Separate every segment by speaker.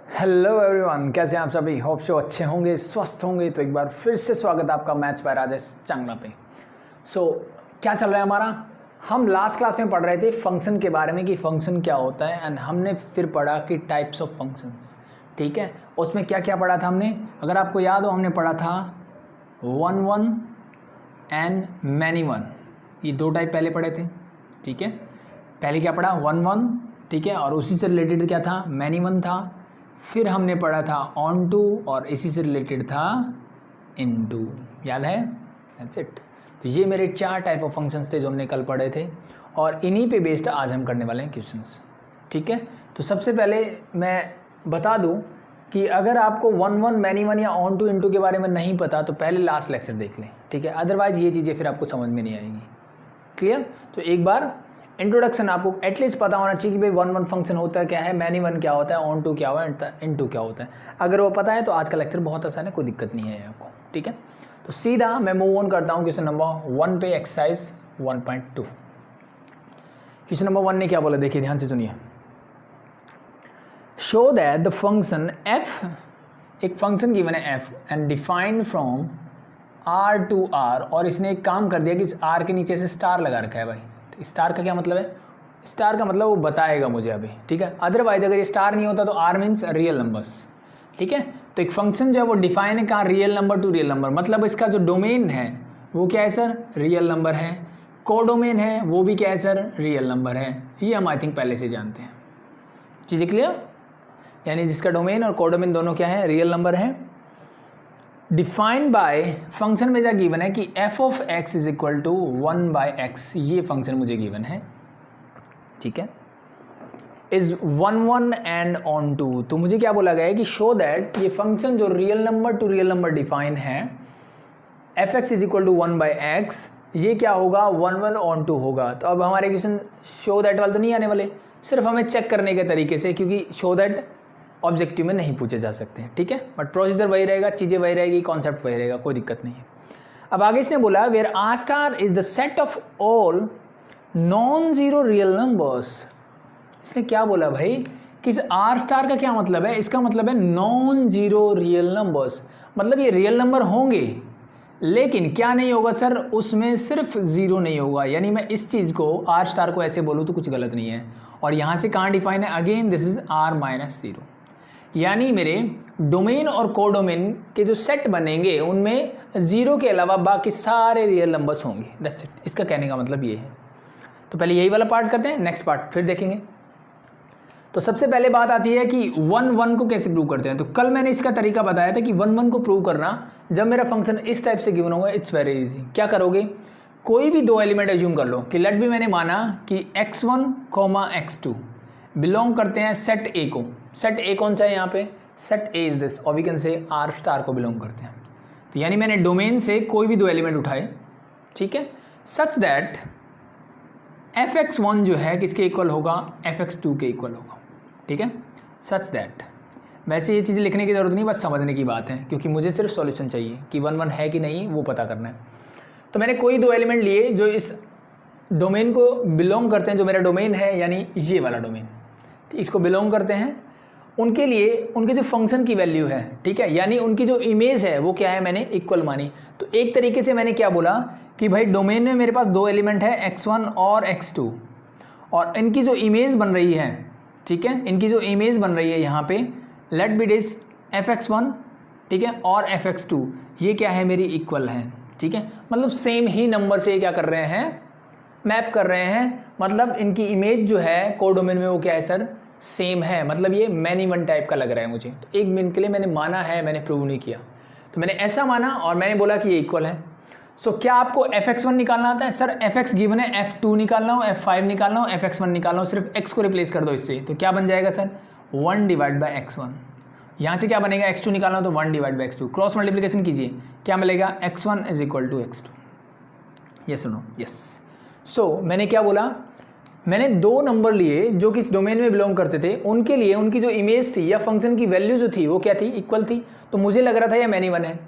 Speaker 1: Hello everyone, कैसे हैं आप सभी। होप शो अच्छे होंगे, स्वस्थ होंगे। तो एक बार फिर से स्वागत है आपका मैथ्स बाय राजेश चांगला पे। क्या चल रहा है हमारा। हम लास्ट क्लास में पढ़ रहे थे फंक्शन के बारे में कि फंक्शन क्या होता है, एंड हमने फिर पढ़ा कि टाइप्स ऑफ फंक्शंस। ठीक है, उसमें क्या क्या पढ़ा था हमने, अगर आपको याद हो, हमने पढ़ा था 1 1 एंड मैनी वन। ये दो टाइप पहले पढ़े थे। ठीक है, पहले क्या पढ़ा 1 1, ठीक है, और उसी से रिलेटेड क्या था, मैनी वन था। फिर हमने पढ़ा था ऑन टू, और इसी से रिलेटेड था इन टू। याद है? That's it. तो ये मेरे 4 टाइप ऑफ फंक्शंस थे जो हमने कल पढ़े थे, और इन्हीं पे बेस्ड आज हम करने वाले हैं क्वेश्चंस। ठीक है, तो सबसे पहले मैं बता दूं कि अगर आपको 1 1 मैनी वन या ऑन टू इन टू के बारे में नहीं पता तो पहले लास्ट लेक्चर देख लें। ठीक है, अदरवाइज ये चीज़ें फिर आपको समझ में नहीं आएंगी। क्लियर? तो एक बार इंट्रोडक्शन आपको एटलीस्ट पता होना चाहिए कि भाई 1 1 फंक्शन होता है क्या है, मैनी वन क्या होता है, ऑन टू क्या होता है, इन टू क्या होता है। अगर वो पता है तो आज का लेक्चर बहुत आसान है, कोई दिक्कत नहीं है आपको। ठीक है, तो सीधा मैं मूव ऑन करता हूँ क्वेश्चन नंबर 1 पे, एक्सरसाइज 1.2। क्वेश्चन नंबर 1 ने क्या बोला, देखिए ध्यान से सुनिए। Show that the function f, एक फंक्शन गिवन है f and defined from r to r, और इसने एक काम कर दिया कि इस r के नीचे से स्टार लगा रखा है। भाई स्टार का क्या मतलब है, स्टार का मतलब वो बताएगा मुझे अभी। ठीक है, अदरवाइज अगर ये स्टार नहीं होता तो r मीन्स रियल नंबर्स। ठीक है, तो एक फंक्शन जो है वो डिफाइन है कहाँ, real number to real number, मतलब इसका जो डोमेन है वो क्या है सर, रियल नंबर है। कोडोमेन है वो भी क्या है सर, रियल नंबर है। ये हम आई थिंक पहले से जानते हैं। चीज़ें क्लियर? यानी जिसका डोमेन और कोडोमेन दोनों क्या है, रियल नंबर है। डिफाइंड बाय, फंक्शन में क्या गिवन है कि f of x is equal to 1/x, ये फंक्शन मुझे गिवन है। ठीक है, इज 1 1 एंड ऑन टू। तो मुझे क्या बोला गया है कि शो दैट ये फंक्शन जो real number to real number define है, f(x) is equal to 1/x, ये क्या होगा, 1 1 ऑन टू होगा। तो अब हमारे क्वेश्चन शो दैट वाले तो नहीं आने वाले, सिर्फ हमें चेक करने के तरीके से, क्योंकि शो दैट ऑब्जेक्टिव में नहीं पूछे जा सकते हैं। ठीक है, बट प्रोसीजर वही रहेगा, चीज़ें वही रहेगी, कॉन्सेप्ट वही रहेगा, कोई दिक्कत नहीं है। अब आगे इसने बोला where R star is the set of all non zero real numbers. इसने क्या बोला भाई कि इस आर स्टार का क्या मतलब है, इसका मतलब है नॉन जीरो रियल नंबर्स, मतलब ये रियल नंबर होंगे लेकिन क्या नहीं होगा सर, उसमें सिर्फ जीरो नहीं होगा। यानी मैं इस चीज़ को आर स्टार को ऐसे बोलूँ तो कुछ गलत नहीं है। और यहाँ से कहाँ डिफाइन है, again this is r minus 0। यानी मेरे डोमेन और कोडोमेन के जो सेट बनेंगे उनमें जीरो के अलावा बाकी सारे रियल नंबर्स होंगे। दैट्स इट, इसका कहने का मतलब ये है। तो पहले यही वाला पार्ट करते हैं, नेक्स्ट पार्ट फिर देखेंगे। तो सबसे पहले बात आती है कि 1 1 को कैसे प्रूव करते हैं। तो कल मैंने इसका तरीका बताया था कि 1 1 को प्रूव करना जब मेरा फंक्शन इस टाइप से गिवन होगा, इट्स वेरी इजी। क्या करोगे, कोई भी दो एलिमेंट एज्यूम कर लो कि लेट भी मैंने माना कि x1, x2 बिलोंग करते हैं सेट ए को। सेट ए कौन सा है यहाँ पे, सेट ए इज दिस, और we can say R star को बिलोंग करते हैं। तो यानी मैंने डोमेन से कोई भी दो एलिमेंट उठाए, ठीक है, सच दैट fx1 जो है किसके इक्वल होगा, fx2 के इक्वल होगा। ठीक है, सच दैट। वैसे ये चीज़ें लिखने की ज़रूरत नहीं, बस समझने की बात है, क्योंकि मुझे सिर्फ सॉल्यूशन चाहिए कि 1 1 है कि नहीं वो पता करना है। तो मैंने कोई दो एलिमेंट लिए जो इस डोमेन को बिलोंग करते हैं, जो मेरा डोमेन है यानी ये वाला डोमेन, इसको बिलोंग करते हैं। उनके लिए उनके जो फंक्शन की वैल्यू है, ठीक है, यानी उनकी जो इमेज है वो क्या है, मैंने इक्वल मानी। तो एक तरीके से मैंने क्या बोला कि भाई डोमेन में मेरे पास दो एलिमेंट है x1 और x2, और इनकी जो इमेज बन रही है, ठीक है, इनकी जो इमेज बन रही है यहाँ पे लेट बी दिस fx1, ठीक है, और fx2, ये क्या है, मेरी इक्वल है। ठीक है, मतलब सेम ही नंबर से क्या कर रहे हैं, मैप कर रहे हैं, मतलब इनकी इमेज जो है कोडोमेन में वो क्या है सर, सेम है। मतलब ये मैनी वन टाइप का लग रहा है मुझे। तो एक मिनट के लिए मैंने माना है, मैंने प्रूव नहीं किया, तो मैंने ऐसा माना और मैंने बोला कि ये इक्वल है। सो क्या आपको fx1 निकालना आता है, सर fx गिवन है, f2 निकालना हो, f5 निकालना हो, fx1 निकालना हो, सिर्फ x को रिप्लेस कर दो इससे, तो क्या बन जाएगा सर, 1 डिवाइड बाई x1। यहाँ से क्या बनेगा, x2 निकालना हो तो 1 divide by x2, cross multiplication कीजिए, क्या मिलेगा, x1 is equal to x2। Yes no, yes. So मैंने क्या बोला, मैंने दो नंबर लिए जो कि इस डोमेन में बिलोंग करते थे, उनके लिए उनकी जो इमेज थी या फंक्शन की वैल्यू जो थी वो क्या थी, इक्वल थी। तो मुझे लग रहा था ये मैनी वन है,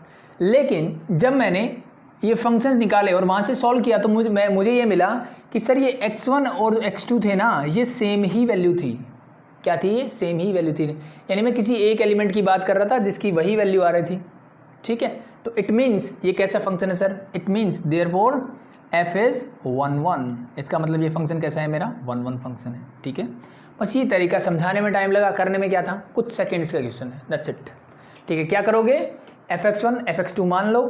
Speaker 1: लेकिन जब मैंने ये फंक्शंस निकाले और वहाँ से सॉल्व किया तो मुझे ये मिला कि सर ये x1 और x2 थे ना, ये सेम ही वैल्यू थी। क्या थी ये, सेम ही वैल्यू थी, यानी मैं किसी एक एलिमेंट की बात कर रहा था जिसकी वही वैल्यू आ रही थी, ठीक है। तो इट मीन्स ये कैसा फंक्शन है sir, it means therefore f is 1 1, इसका मतलब ये फंक्शन कैसा है मेरा 1 1 फंक्शन है, ठीक है। बस ये तरीका, समझाने में टाइम लगा, करने में क्या था, कुछ सेकेंड्स का क्वेश्चन है, दैट्स इट, ठीक है। क्या करोगे, fx1 fx2 मान लो,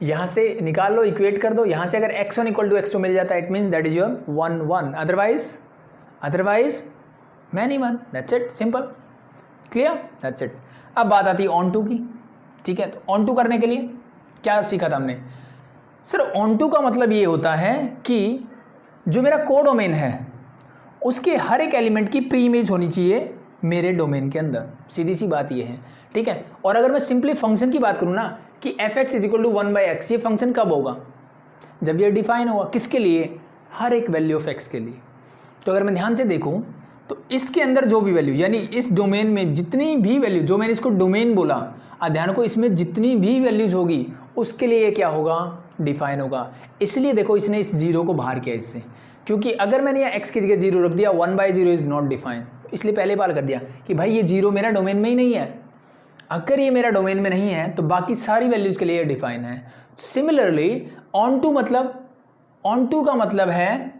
Speaker 1: यहाँ से निकाल लो, इक्वेट कर दो, यहाँ से अगर x1 = x2 मिल जाता है it means that is your 1 1, otherwise many one, that's it, simple, clear, that's it. अब बात आती है ऑन टू की, ठीक है। तो ऑन टू करने के लिए क्या सीखा था हमने सर, ऑन टू का मतलब ये होता है कि जो मेरा कोडोमेन है उसके हर एक एलिमेंट की प्री इमेज होनी चाहिए मेरे डोमेन के अंदर, सीधी सी बात ये है, ठीक है। और अगर मैं सिंपली फंक्शन की बात करूँ ना कि fx = 1/x, ये फंक्शन कब होगा, जब ये डिफाइन होगा, किसके लिए, हर एक वैल्यू ऑफ x के लिए। तो अगर मैं ध्यान से देखूँ तो इसके अंदर जो भी वैल्यू, यानी इस डोमेन में जितनी भी वैल्यू, जो मैंने इसको डोमेन बोला, ध्यान को, इसमें जितनी भी वैल्यूज होगी उसके लिए ये क्या होगा, डिफाइन होगा। इसलिए देखो इसने इस जीरो को बाहर किया इससे, क्योंकि अगर मैंने यहाँ x की जगह 0 रख दिया, 1/0 इज नॉट डिफाइन, इसलिए पहले बार कर दिया कि भाई ये 0 मेरा डोमेन में ही नहीं है। अगर ये मेरा डोमेन में नहीं है तो बाकी सारी वैल्यूज के लिए ये डिफाइन है। सिमिलरली ऑन टू का मतलब है,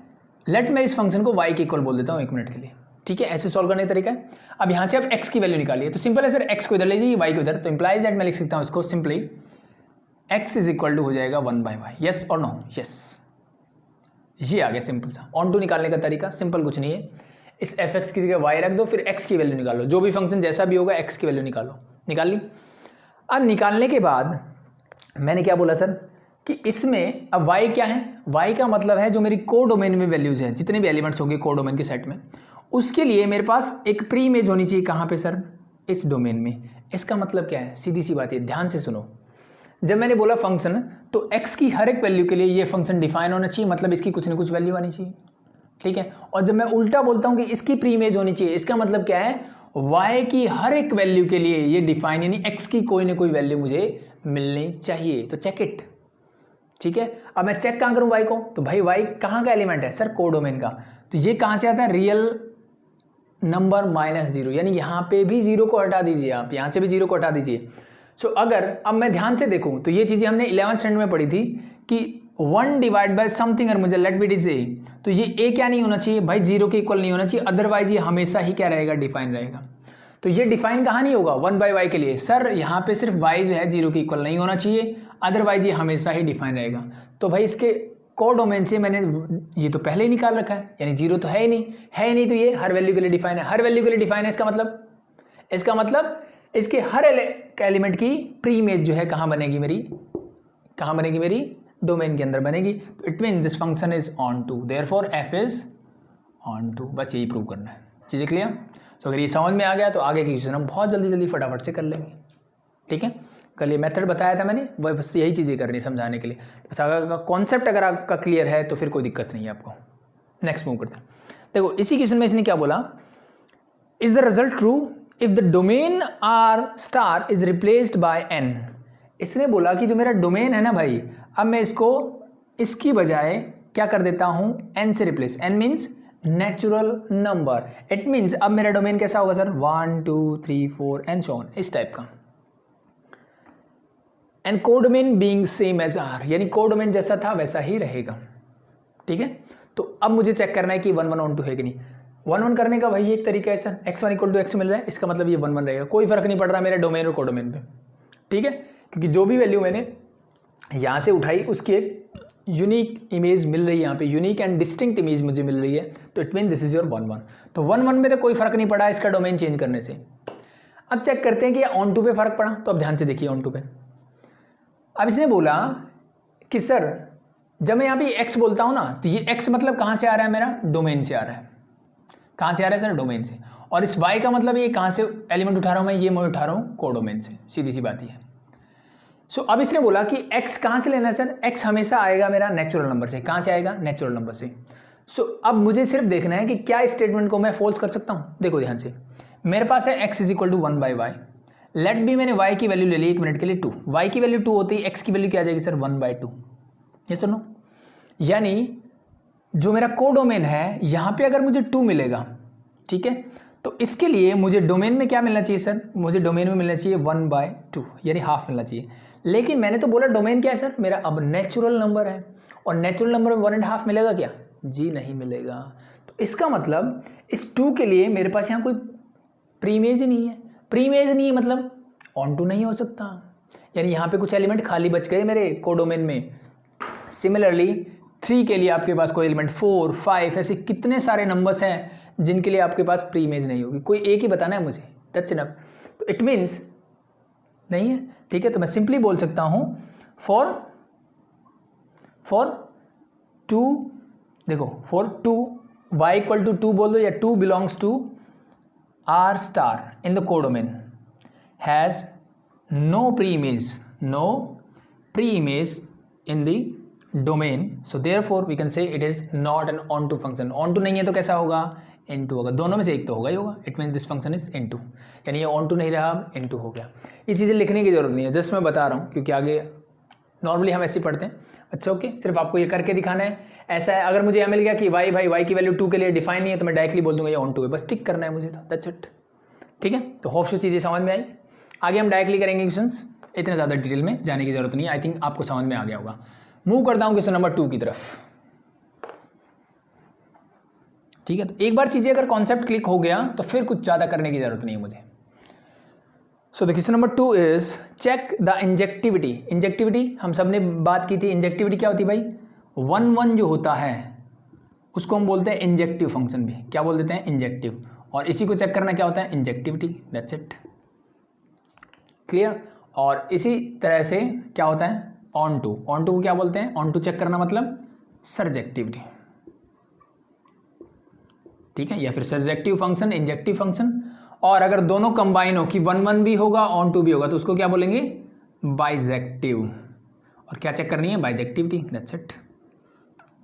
Speaker 1: लेट मैं इस फंक्शन को y के इक्वल बोल देता हूँ 1 मिनट के लिए, ठीक है। ऐसे सॉल्व करने का तरीका है। अब यहाँ से आप x की वैल्यू निकालिए, तो सिंपल है सर, x को इधर ले जाइए, y को इधर, तो इंप्लाइज दैट मैं लिख सकता हूँ इसको सिंपली x = हो जाएगा 1/y, यस और नो, यस, ये आ गया सिंपल सा ऑन टू निकालने का तरीका। सिंपल कुछ नहीं है, इस fx की जगह y रख दो, फिर x की वैल्यू निकालो, जो भी फंक्शन जैसा भी होगा x की वैल्यू निकालो, निकाल ली। अब निकालने के बाद मैंने क्या बोला सर कि इसमें अब y क्या है, y का मतलब है जो मेरी कोडोमेन में वैल्यूज है, जितने भी एलिमेंट्स होंगे कोडोमेन के सेट में, उसके लिए मेरे पास एक प्री इमेज होनी चाहिए, कहाँ पे सर, इस डोमेन में। इसका मतलब क्या है, सीधी सी बात है, ध्यान से सुनो। जब मैंने बोला फंक्शन, तो x की हर एक वैल्यू के लिए ये फंक्शन डिफाइन होना चाहिए, मतलब इसकी कुछ ना कुछ वैल्यू आनी चाहिए, ठीक है। और जब मैं उल्टा बोलता हूँ कि इसकी प्री इमेज होनी चाहिए, इसका मतलब क्या है, y की हर एक वैल्यू के लिए ये डिफाइन, यानी x की कोई ना कोई वैल्यू मुझे मिलनी चाहिए, तो चेक इट, ठीक है। अब मैं चेक कहाँ करूँ y को, तो भाई y कहाँ का एलिमेंट है सर, कोडोमेन का, तो ये कहाँ से आता है, रियल नंबर -0, यानी यहाँ पे भी 0 को हटा दीजिए, आप यहाँ से भी 0 को हटा दीजिए। सो अगर अब मैं ध्यान से देखूँ तो ये चीज़ें हमने 11th स्टैंडर्ड में पढ़ी थी कि 1 डिवाइड बाय समथिंग, और मुझे लेट बी इट ए, तो ये a क्या नहीं होना चाहिए भाई, 0 के इक्वल नहीं होना चाहिए, अदरवाइज ये हमेशा ही क्या रहेगा, डिफाइन रहेगा। तो ये डिफाइन कहाँ नहीं होगा, 1/y के लिए, सर यहाँ पे सिर्फ y जो है 0 के इक्वल नहीं होना चाहिए, अदरवाइज ये हमेशा ही डिफाइन रहेगा। तो भाई इसके कोडोमेन से मैंने ये तो पहले ही निकाल रखा है, यानी 0 तो है ही नहीं, तो ये हर वैल्यू के लिए डिफाइन है, हर वैल्यू के लिए डिफाइन है। इसका मतलब इसके हर एलिमेंट की प्री इमेज जो है कहाँ बनेगी मेरी डोमेन के अंदर बनेगी। तो it mean this function is onto, therefore f is onto, बस यही प्रूव करना है, चीज़ें क्लियर। तो अगर ये समझ में आ गया तो आगे की क्वेश्चन हम बहुत जल्दी फटाफट से कर लेंगे, ठीक है। कल ये मेथड बताया था मैंने, वह बस यही चीज़ें करनी समझाने के लिए। बस अगर का कॉन्सेप्ट अगर आपका क्लियर है तो फिर कोई दिक्कत नहीं है आपको। नेक्स्ट मूव करते हैं। देखो इसी क्वेश्चन में इसने क्या बोला, is the result true if the domain r* is replaced by n। इसने बोला कि जो मेरा डोमेन है ना भाई, अब मैं इसको इसकी बजाय क्या कर देता हूं, n से replace, n means natural number, it means अब मेरा डोमेन कैसा होगा सर, 1 2 3 4 एंड सो ऑन, इस टाइप का। And codomain being same as r, यानी कोडोमेन जैसा था वैसा ही रहेगा, ठीक है। तो अब मुझे चेक करना है कि 1 1 ऑन टू है कि नहीं। 1 1 करने का वही एक तरीका है सर, x1 = x मिल रहा है, इसका मतलब ये 1 1 रहेगा, कोई फर्क नहीं पड़ रहा मेरे डोमेन और कोडोमेन पे, ठीक है। क्योंकि जो भी वैल्यू मैंने यहाँ से उठाई उसकी एक यूनिक इमेज मिल रही है, यहाँ पे यूनिक एंड डिस्टिंक्ट इमेज मुझे मिल रही है, तो it mean this is your 1 1। तो 1 1 में तो कोई फर्क नहीं पड़ा इसका डोमेन चेंज करने से। अब चेक करते हैं कि ऑन टू पे फर्क पड़ा, तो अब ध्यान से देखिए ऑन टू पे। अब इसने बोला कि सर जब मैं यहाँ पे x बोलता हूँ ना, तो ये x मतलब कहाँ से आ रहा है, मेरा डोमेन से आ रहा है। कहाँ से आ रहा है सर, डोमेन से। और इस y का मतलब ये कहाँ से एलिमेंट उठा रहा हूँ मैं उठा रहा हूँ कोडोमेन से, सीधी सी बात ही है। सो अब इसने बोला कि x कहाँ से लेना है सर, x हमेशा आएगा मेरा नेचुरल नंबर से। कहाँ से आएगा, नेचुरल नंबर से। सो अब मुझे सिर्फ देखना है कि क्या इस स्टेटमेंट को मैं फॉल्स कर सकता हूँ। देखो ध्यान से, मेरे पास है x = 1/y, लेट बी मैंने y की वैल्यू ले ली 1 मिनट के लिए 2, y की वैल्यू 2 होती है, x की वैल्यू क्या आ जाएगी सर, 1/2। ये सुनो, यानी जो मेरा कोडोमेन है यहाँ पे अगर मुझे 2 मिलेगा, ठीक है, तो इसके लिए मुझे डोमेन में क्या मिलना चाहिए सर? मुझे डोमेन में मिलना चाहिए 1/2 यानी हाफ मिलना चाहिए। लेकिन मैंने तो बोला डोमेन क्या है सर? मेरा अब नेचुरल नंबर है, और नेचुरल नंबर में 1.5 मिलेगा क्या? जी नहीं मिलेगा। तो इसका मतलब इस 2 के लिए मेरे पास यहाँ कोई प्रीमेज ही नहीं है। प्रीमेज नहीं है मतलब ऑन टू नहीं हो सकता, यानी यहाँ पे कुछ एलिमेंट खाली बच गए मेरे कोडोमेन में। सिमिलरली 3 के लिए आपके पास कोई एलिमेंट 4, 5 ऐसे कितने सारे नंबर्स हैं जिनके लिए आपके पास प्री इमेज नहीं होगी। कोई एक ही बताना है मुझे, दैट्स इनफ। तो इट मीन्स नहीं है, ठीक है। तो मैं सिंपली बोल सकता हूँ फॉर 2, देखो फॉर 2 y इक्वल टू 2 बोल दो, या 2 belongs to R star in the codomain has no preimage in the domain, so therefore we can say it is not an onto function. Onto नहीं है तो कैसा होगा? N2 होगा। दोनों में से एक तो होगा ही होगा। It means this function is N2, यानी ये ऑन टू नहीं रहा, N2 हो गया। ये चीज़ें लिखने की जरूरत नहीं है, जस्ट मैं बता रहा हूँ क्योंकि आगे नॉर्मली हम ऐसे ही पढ़ते हैं। अच्छा ओके, सिर्फ आपको ये करके दिखाना है। ऐसा है, अगर मुझे यह मिल गया कि y की वैल्यू 2 के लिए डिफाइन नहीं है तो मैं डायरेक्टली बोल दूंगा ये ऑन टू है, बस टिक करना है मुझे, तो दैट्स इट। ठीक है, तो होप सो चीज़ें समझ में आई। आगे हम डायरेक्टली करेंगे क्वेश्चंस, इतने ज़्यादा डिटेल में जाने की जरूरत नहीं है। आई थिंक आपको समझ में आ गया होगा। मूव करता हूँ क्वेश्चन नंबर 2 की तरफ। ठीक है, तो एक बार चीज़ें अगर कॉन्सेप्ट क्लिक हो गया तो फिर कुछ ज़्यादा करने की जरूरत नहीं है मुझे। So the question number 2 is check the injectivity. Injectivity हम सब ने बात की थी। इंजेक्टिविटी क्या होती है भाई? 1 जो होता है उसको हम बोलते हैं इंजेक्टिव फंक्शन भी। क्या बोल देते हैं? इंजेक्टिव। और इसी को चेक करना क्या होता है? इंजेक्टिविटी। That's it, clear. और इसी तरह से क्या होता है? On to. ऑन टू को क्या बोलते हैं? ऑन टू चेक करना मतलब सर्जेक्टिविटी। ठीक है, या फिर सर्जेक्टिव फंक्शन, इंजेक्टिव फंक्शन। और अगर दोनों कंबाइन हो कि 1 भी होगा ऑन टू भी होगा तो उसको क्या बोलेंगे? बाइजेक्टिव। और क्या चेक करनी है? बाइजेक्टिविटी। That's it.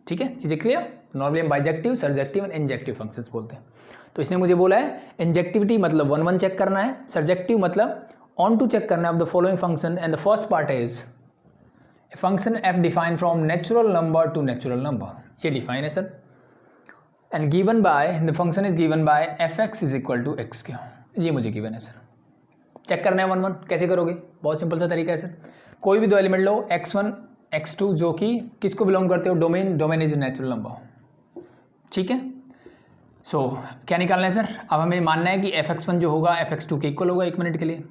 Speaker 1: ठीक है, चीज़ें क्लियर। नॉर्मली हम bijective, surjective and injective functions बोलते हैं। तो इसने मुझे बोला है इंजेक्टिविटी मतलब 1 चेक करना है, सर्जेक्टिव मतलब ऑन टू चेक करना है of the following function, and the first part is a function F define from natural number to natural number. ये डिफाइन है sir, and given by the function is given by F x is equal to X cube. ये मुझे given है sir. Check करना है 1 कैसे करोगे? बहुत सिंपल सा तरीका है सर। कोई भी दो एलिमेंट लो, x1 x2, जो कि किसको बिलोंग करते हो? Domain. Domain is natural number. ठीक है, सो क्या निकालना है सर? अब हमें मानना है कि fx1 जो होगा fx2 के इक्वल होगा। 1 मिनट के लिए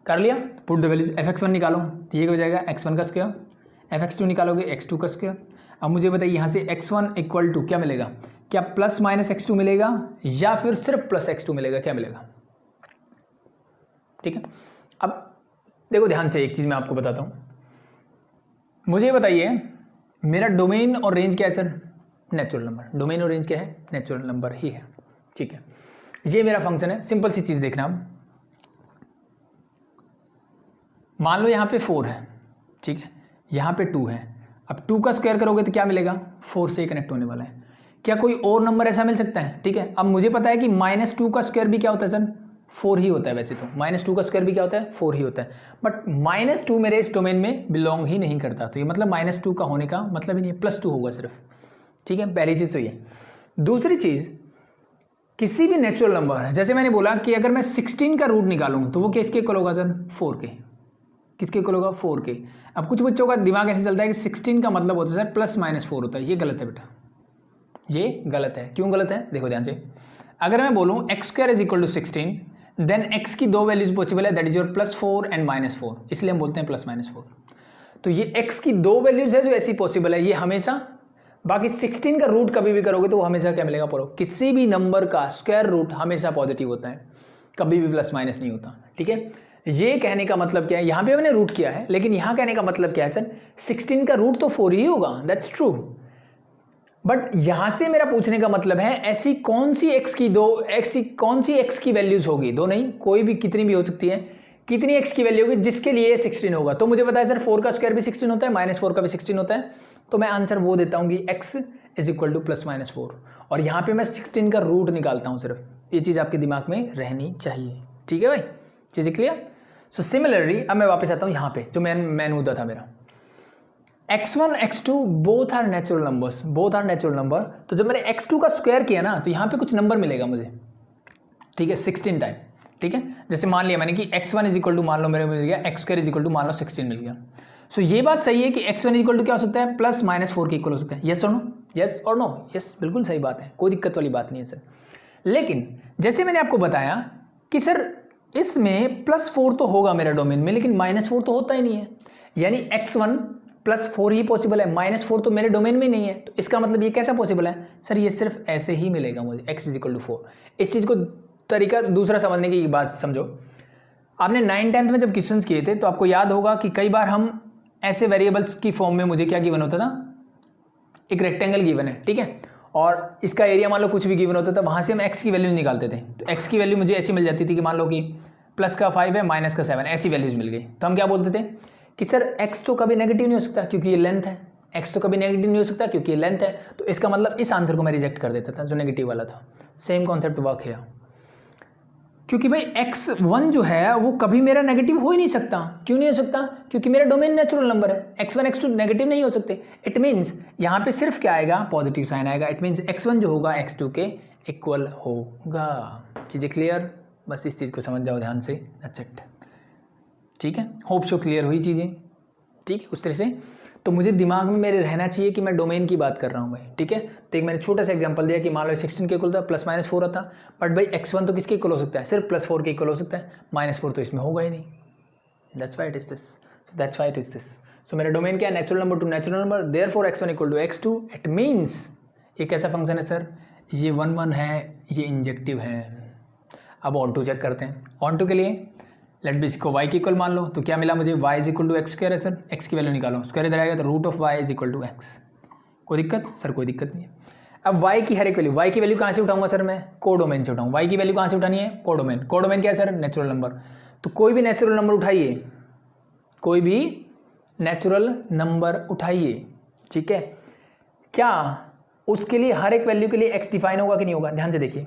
Speaker 1: कर लिया, पुट द वैल्यूज। fx1 निकालो तो ये हो जाएगा x1 का स्क्वायर, fx2 निकालोगे x2 का स्क्वायर। अब मुझे बताइए यहाँ से x1 इक्वल टू क्या मिलेगा? क्या प्लस माइनस x2 मिलेगा या फिर सिर्फ प्लस x2 मिलेगा? क्या मिलेगा? ठीक है, अब देखो ध्यान से, एक चीज़ मैं आपको बताता हूँ। मुझे बताइए मेरा डोमेन और रेंज क्या है सर? Natural number. डोमेन और रेंज क्या है? नेचुरल नंबर ही है। ठीक है, ये मेरा फंक्शन है। सिंपल सी चीज़ देखना, अब मान लो यहाँ पे 4 है, ठीक है, यहाँ पे 2 है। अब 2 का स्क्वायर करोगे तो क्या मिलेगा? 4 से कनेक्ट होने वाला है। क्या कोई और नंबर ऐसा मिल सकता है? ठीक है, अब मुझे पता है कि -2 का स्क्वायर भी क्या होता है सर? 4 ही होता है। वैसे तो -2 का स्क्वायर भी क्या होता है? 4 ही होता है। बट -2 मेरे इस डोमेन में बिलोंग ही नहीं करता, तो ये मतलब -2 का होने का मतलब ही नहीं है, +2 होगा सिर्फ। ठीक है, पहली चीज़ तो ये। दूसरी चीज़, किसी भी नेचुरल नंबर, जैसे मैंने बोला कि अगर मैं 16 का रूट निकालूँ तो वो किसके इक्वल होगा सर? 4 के। किसके इक्वल होगा? 4 के। अब कुछ बच्चों का दिमाग ऐसे चलता है कि 16 का मतलब होता है सर +-4 होता है। ये गलत है बेटा, ये गलत है। क्यों गलत है? देखो ध्यान से। अगर मैं बोलूँ x² is equal to 16, then x की 2 वैल्यूज पॉसिबल है, दैट इज योर +4 एंड -4, इसलिए हम बोलते हैं +-4। तो ये x की 2 वैल्यूज है जो ऐसी पॉसिबल है, ये हमेशा। बाकी 16 का रूट कभी भी करोगे तो वो हमेशा क्या मिलेगा? पढ़ो, किसी भी नंबर का स्क्वायर रूट हमेशा पॉजिटिव होता है, कभी भी +- नहीं होता। ठीक है, ये कहने का मतलब क्या है? यहाँ पे मैंने रूट किया है, लेकिन यहाँ कहने का मतलब क्या है सर? 16 का रूट तो 4 ही होगा, दैट्स ट्रू। बट यहां से मेरा पूछने का मतलब है ऐसी कौन सी x की वैल्यूज होगी? 2 नहीं, कोई भी, कितनी भी हो सकती है। कितनी x की वैल्यू होगी जिसके लिए 16 होगा? तो मुझे पता है सर 4 का स्क्वायर भी 16 होता है, -4 का भी 16 होता है। तो मैं आंसर वो देता हूँ कि x इज इक्वल टू +-4, और यहाँ पे मैं 16 का रूट निकालता हूँ सिर्फ। ये चीज़ आपके दिमाग में रहनी चाहिए। ठीक है भाई, चीज़ें क्लियर? सो सिमिलरली अब मैं वापस आता हूँ यहाँ पे, जो मेन मुद्दा था मेरा। x1 x2 both are natural numbers, both are natural number. तो जब मैंने x2 का स्क्वायर किया ना तो यहाँ पे कुछ नंबर मिलेगा मुझे। ठीक है, 16 टाइप, ठीक है। जैसे मान लिया मैंने कि x1 इज इक्वल टू, मान लो मेरे मिल गया x² इज इक्वल टू मान लो 16 मिल गया। सो ये बात सही है कि x1 इक्वल टू क्या हो सकता है, प्लस माइनस 4 के इक्वल हो सकता है। यस और नो, यस और नो, यस, बिल्कुल सही बात है, कोई दिक्कत वाली बात नहीं है सर। लेकिन जैसे मैंने आपको बताया कि सर इसमें +4 तो होगा मेरा डोमेन में, लेकिन -4 तो होता ही नहीं है, यानी x1 +4 ही पॉसिबल है, -4 तो मेरे डोमेन में नहीं है। तो इसका मतलब ये कैसा पॉसिबल है सर, ये सिर्फ ऐसे ही मिलेगा मुझे, x इज इक्वल टू 4। इस चीज़ को तरीका दूसरा समझने की बात समझो। आपने 9th-10th में जब क्वेश्चंस किए थे तो आपको याद होगा कि कई बार हम ऐसे वेरिएबल्स की फॉर्म में, मुझे क्या गिवन होता था, एक रेक्टेंगल गिवन है, ठीक है, और इसका एरिया मान लो कुछ भी गिवन होता था, वहाँ से हम x की वैल्यू निकालते थे। तो x की वैल्यू मुझे ऐसी मिल जाती थी कि मान लो कि प्लस का 5 है, माइनस का 7, ऐसी वैल्यूज मिल गई। तो हम क्या बोलते थे कि सर x तो कभी नेगेटिव नहीं हो सकता क्योंकि ये लेंथ है, x तो कभी नेगेटिव नहीं हो सकता क्योंकि ये लेंथ है। तो इसका मतलब इस आंसर को मैं रिजेक्ट कर देता था जो नेगेटिव वाला था। सेम कॉन्सेप्ट वर्क है, क्योंकि भाई x1 जो है वो कभी मेरा नेगेटिव हो ही नहीं सकता। क्यों नहीं हो सकता, क्योंकि मेरा डोमेन नेचुरल नंबर है, x1 x2 नेगेटिव नहीं हो सकते। इट मीन्स यहाँ पे सिर्फ क्या आएगा, पॉजिटिव साइन आएगा। इट मीन्स x1 जो होगा x2 के इक्वल होगा। चीज़ें क्लियर, बस इस चीज़ को समझ जाओ ध्यान से, दैट्स इट, ठीक है। होप सो क्लियर हुई चीज़ें, ठीक है। उस तरह से तो मुझे दिमाग में मेरे रहना चाहिए कि मैं डोमेन की बात कर रहा हूँ भाई, ठीक है। तो एक मैंने छोटा सा एग्जांपल दिया कि मान लो 16 के इक्वल था, +-4 था, बट भाई x1 तो किसके इक्वल हो सकता है, सिर्फ +4 के इक्वल हो सकता है, -4 तो इसमें होगा ही नहीं। That's why it is this, that's why it is this. So मेरा डोमेन क्या है, natural number to natural number, therefore x1 equal to x2। It means ये कैसा फंक्शन है सर, ये 1 1 है, ये इंजेक्टिव है। अब ऑन टू चेक करते हैं। ऑन टू के लिए लेट बी इसको y की इक्वल मान लो, तो क्या मिला मुझे, y is equal to x² है सर, x की वैल्यू निकालो, स्क्वायर इधर आएगा तो √y is equal to x। कोई दिक्कत सर, कोई दिक्कत नहीं है। अब y की हर एक वैल्यू, y की वैल्यू कहाँ से उठाऊंगा सर, मैं कोडोमेन से उठाऊँ। y की वैल्यू कहाँ से उठानी है, कोडोमेन। कोडोमेन क्या है सर, नेचुरल नंबर। तो कोई भी नेचुरल नंबर उठाइए, कोई भी नेचुरल नंबर उठाइए, ठीक है। क्या उसके लिए हर एक वैल्यू के लिए x डिफाइन होगा कि नहीं होगा, ध्यान से देखिए।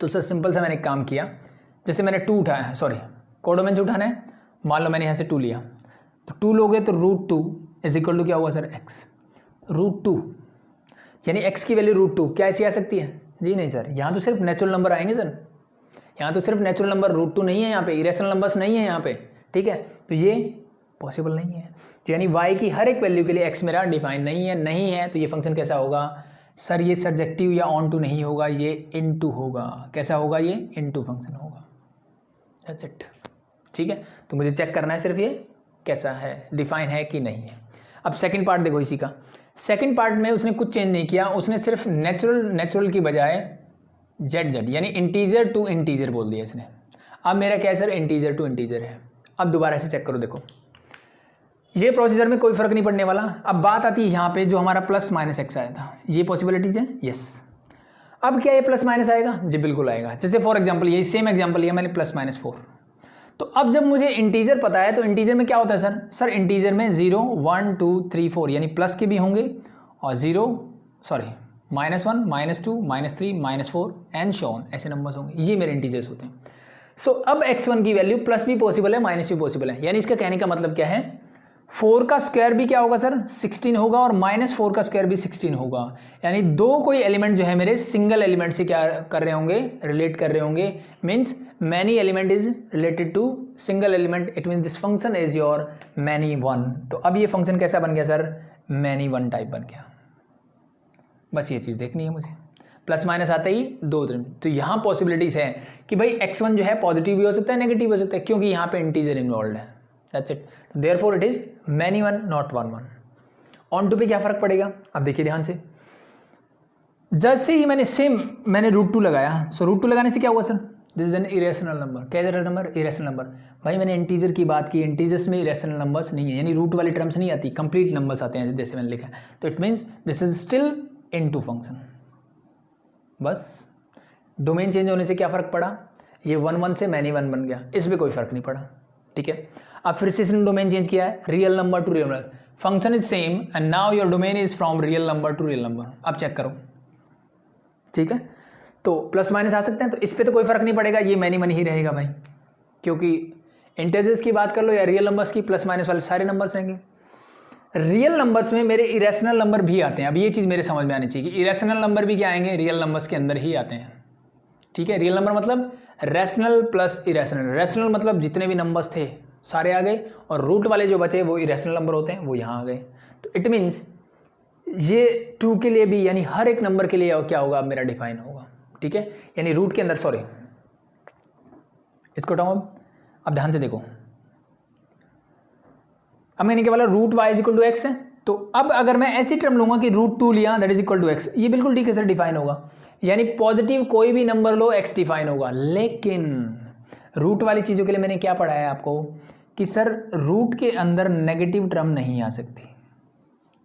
Speaker 1: तो सर सिंपल सा मैंने एक काम किया, जैसे मैंने 2 उठाया है, सॉरी कोडोमेन से उठाना है, मान लो मैंने यहाँ से 2 लिया, तो 2 लोगे तो √2 इज इक्वल टू क्या हुआ सर, x। √2 यानी x की वैल्यू √2 क्या ऐसी आ सकती है, जी नहीं सर, यहाँ तो सिर्फ नेचुरल नंबर आएंगे सर, यहाँ तो सिर्फ नेचुरल नंबर, √2 नहीं है यहाँ पे, इरेशनल नंबर्स नहीं है यहाँ पे, ठीक है। तो ये पॉसिबल नहीं है। तो यानी y की हर एक वैल्यू के लिए x मेरा डिफाइन नहीं है, तो ये फंक्शन कैसा होगा सर, ये सब्जेक्टिव या ऑन टू नहीं होगा, ये इनटू होगा। कैसा होगा, ये इनटू फंक्शन होगा, दैट्स इट, ठीक है। तो मुझे चेक करना है सिर्फ ये कैसा है, डिफाइन है कि नहीं है। अब सेकंड पार्ट देखो इसी का, सेकंड पार्ट में उसने कुछ चेंज नहीं किया, उसने सिर्फ नेचुरल की बजाय z यानी इंटीजर टू इंटीजर बोल दिया इसने। अब मेरा क्या है सर, इंटीजर टू इंटीजर है। अब दोबारा से चेक करो, देखो ये प्रोसीजर में कोई फर्क नहीं पड़ने वाला। अब बात आती है यहाँ पे जो हमारा +-x आया था, ये पॉसिबिलिटीज है, यस। अब क्या ये +- आएगा, जी बिल्कुल आएगा। जैसे फॉर एग्जांपल यही सेम एग्जांपल लिया मैंने, +-4। तो अब जब मुझे इंटीजर पता है, तो इंटीजर में क्या होता है सर इंटीजर में 0 1 2 3 4 यानी प्लस के भी होंगे, और -1 -2 -3 -4 एंड सो ऑन, ऐसे नंबर्स होंगे, ये मेरे इंटीजर्स होते हैं। सो अब x1 की वैल्यू प्लस भी पॉसिबल है, माइनस भी पॉसिबल है। यानी इसका कहने का मतलब क्या है, 4 का स्क्वायर भी क्या होगा सर, 16 होगा, और -4 का स्क्वायर भी 16 होगा। यानी दो कोई एलिमेंट जो है मेरे सिंगल एलिमेंट से क्या कर रहे होंगे, रिलेट कर रहे होंगे। Means many element is related to single element, it means this function is your many one. तो अब ये फंक्शन कैसा बन गया सर, मैनी वन टाइप बन गया। बस ये चीज़ देखनी है मुझे, +- आते ही 2 3। तो यहाँ पॉसिबिलिटीज़ है कि भाई x1 जो है पॉजिटिव भी हो सकता है, नेगेटिव भी हो सकता है, क्योंकि यहाँ पे इंटीजर इन्वॉल्व है, that's it. Therefore it is many one not 1 1। Onto पे क्या फर्क पड़ेगा, अब देखिए ध्यान से। जैसे ही मैंने √2 लगाया, सो √2 लगाने से क्या हुआ sir, this is an irrational number. क्या इरेशनल नंबर, इरेशनल नंबर। भाई मैंने इंटीजर की बात की, इंटीजर्स में इरेशनल नंबर्स नहीं है, यानी रूट वाली टर्म्स नहीं आती, कंप्लीट नंबर्स आते हैं जैसे मैंने लिखा है। तो it means this is still into function. बस डोमेन चेंज होने से क्या फ़र्क पड़ा, ये 1 1 से मैनी वन बन गया, इस पर कोई फ़र्क नहीं पड़ा, ठीक है। अब फिर से इसने डोमेन चेंज किया है, real number to real number, function is same and now your domain is from real number to real number. अब चेक करो, ठीक है। तो +- आ सकते हैं, तो इस पर तो कोई फ़र्क नहीं पड़ेगा, ये मैनी मनी ही रहेगा भाई, क्योंकि इंटीजर्स की बात कर लो या रियल नंबर्स की, +- वाले सारे नंबर्स रहेंगे। रियल नंबर्स में मेरे इरेशनल नंबर भी आते हैं। अब ये चीज़ मेरे समझ में आनी चाहिए कि इरेशनल नंबर भी क्या आएंगे, रियल नंबर्स के अंदर ही आते हैं। ठीक है। रियल नंबर मतलब रैशनल प्लस इरेशनल। रैशनल मतलब जितने भी नंबर्स थे सारे आ गए, और रूट वाले जो बचे वो इरेशनल नंबर होते हैं, वो यहाँ आ गए। तो इट मीन्स ये 2 के लिए भी, यानी हर एक नंबर के लिए क्या होगा, अब मेरा डिफाइन होगा। ठीक है, यानी रूट के अंदर, सॉरी इसको उठाऊँ अब ध्यान से देखो। अब मैंने क्या बोला, root Y is equal to X है, तो अब अगर मैं ऐसी टर्म लूंगा कि रूट 2 लिया that is equal to X, ये बिल्कुल ठीक है सर, डिफाइन होगा। यानी पॉजिटिव कोई भी नंबर लो एक्स डिफाइन होगा। लेकिन रूट वाली चीज़ों के लिए मैंने क्या पढ़ाया आपको कि सर रूट के अंदर नेगेटिव टर्म नहीं आ सकती।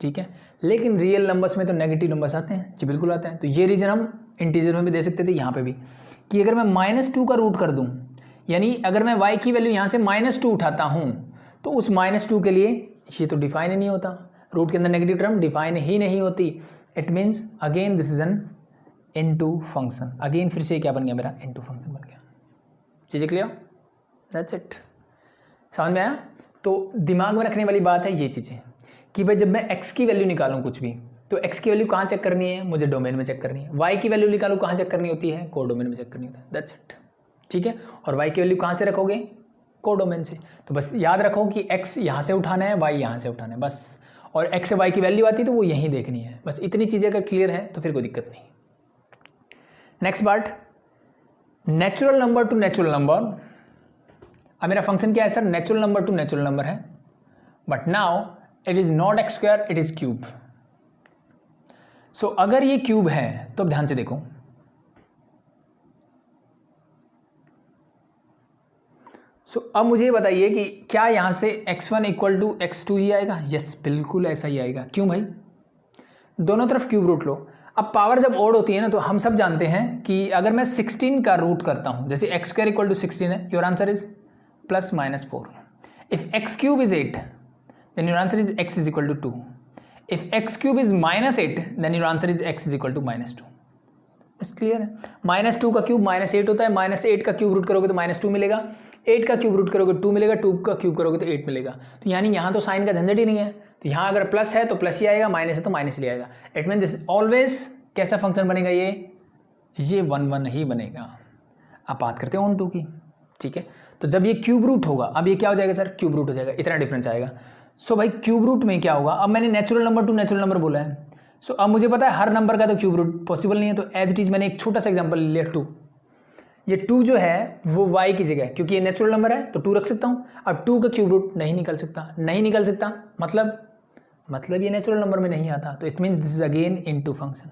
Speaker 1: ठीक है, लेकिन रियल नंबर्स में तो नेगेटिव नंबर्स आते हैं जी, बिल्कुल आते हैं। तो ये रीजन हम इंटीजर में भी दे सकते थे, यहाँ पे भी, कि अगर मैं -2 का रूट कर दूँ, यानी अगर मैं y की वैल्यू यहाँ से -2 उठाता हूँ तो उस -2 के लिए ये तो डिफाइन ही नहीं होता। रूट के अंदर नेगेटिव टर्म डिफाइन ही नहीं होती। It means again this is an into function. Again फिर से क्या बन गया मेरा, इनटू फंक्शन बन गया। चीज़ें क्लियर, दैट्स इट। समझ में आया? तो दिमाग में रखने वाली बात है ये चीज़ें कि भाई जब मैं x की वैल्यू निकालूं कुछ भी, तो x की वैल्यू कहाँ चेक करनी है, मुझे डोमेन में चेक करनी है। y की वैल्यू निकालूं कहाँ चेक करनी होती है, कोडोमेन में चेक करनी होती है। That's it. ठीक है, और y की वैल्यू कहाँ से रखोगे, कोडोमेन से। तो बस याद रखो कि x यहाँ से उठाना है, y यहाँ से उठाना है, बस। और x से y की वैल्यू आती है तो वो यहीं देखनी है, बस। इतनी चीज़ें अगर क्लियर है तो फिर कोई दिक्कत नहीं। Next part, natural number to natural number. अब मेरा फंक्शन क्या है sir, natural number to natural number है, but now it is not x square, it is cube. So अगर ये क्यूब है तो ध्यान से देखो, अब मुझे ये बताइए कि क्या यहाँ से x1 इक्वल टू x2 ही आएगा। यस, बिल्कुल ऐसा ही आएगा। क्यों भाई, दोनों तरफ क्यूब रूट लो। अब पावर जब ओड होती है ना, तो हम सब जानते हैं कि अगर मैं 16 का रूट करता हूँ, जैसे x स्क्वायर इक्वल टू 16 है, your answer is +-4। If x cube is 8 then your answer is x is equal to 2। If x cube is -8 then your answer is x is equal to -2। इस clear है? -2 का cube -8 होता है, -8 का cube root करोगे तो -2 मिलेगा, 8 का क्यूब रूट करोगे 2 मिलेगा, 2 का क्यूब करोगे तो 8 मिलेगा। तो यानी यहाँ तो साइन का झंझट ही नहीं है। तो यहाँ अगर प्लस है तो प्लस ही आएगा, माइनस है तो माइनस ही आएगा। इट मीन दिस ऑलवेज कैसा फंक्शन बनेगा, ये 1 ही बनेगा। अब बात करते हैं ऑन टू की। ठीक है, तो जब ये क्यूब रूट होगा, अब ये क्या हो जाएगा सर, क्यूब रूट हो जाएगा, इतना डिफरेंस आएगा। सो भाई क्यूब रूट में क्या होगा, अब मैंने natural number to natural number बोला है, सो अब मुझे पता है हर नंबर का तो क्यूब रूट पॉसिबल नहीं है। तो एज इट इज मैंने एक छोटा सा एग्जांपल लिया 2। ये 2 जो है वो y की जगह है, क्योंकि ये नेचुरल नंबर है तो 2 रख सकता हूँ। अब 2 का क्यूब रूट नहीं निकल सकता, मतलब ये नेचुरल नंबर में नहीं आता। तो it mean this is again into function.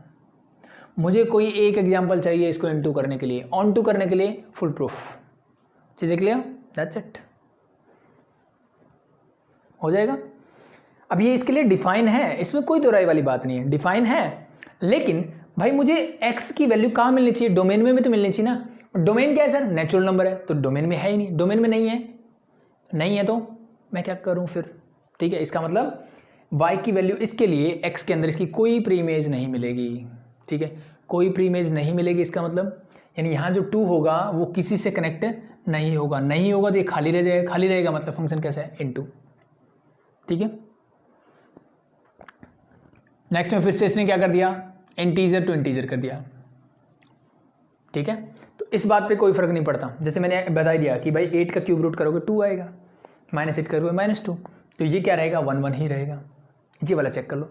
Speaker 1: मुझे कोई एक एग्जांपल चाहिए इसको इनटू करने के लिए, ऑन टू करने के लिए फुल प्रूफ। चीज़ें क्लियर, दैट्स इट, हो जाएगा। अब ये इसके लिए डिफाइन है, इसमें कोई दो राय वाली बात नहीं है, डिफाइन है। लेकिन भाई मुझे x की वैल्यू कहाँ मिलनी चाहिए, डोमेन में भी तो मिलनी चाहिए ना। डोमेन क्या है सर, नेचुरल नंबर है, तो डोमेन में है ही नहीं, डोमेन में नहीं है तो मैं क्या करूँ फिर। ठीक है, इसका मतलब y की वैल्यू इसके लिए x के अंदर इसकी कोई प्री इमेज नहीं मिलेगी। ठीक है, कोई प्री इमेज नहीं मिलेगी, इसका मतलब यानी यहाँ जो 2 होगा वो किसी से कनेक्ट नहीं होगा तो ये खाली रह जाएगा। खाली रहेगा मतलब फंक्शन कैसा है, इनटू। ठीक है, नेक्स्ट में फिर से इसने क्या कर दिया, इंटीजर टू इंटीजर कर दिया। ठीक है, तो इस बात पे कोई फर्क नहीं पड़ता। जैसे मैंने बता दिया कि भाई 8 का क्यूब रूट करोगे 2 आएगा, -8 करोगे -2, तो ये क्या रहेगा, 1 ही रहेगा। ये वाला चेक कर लो।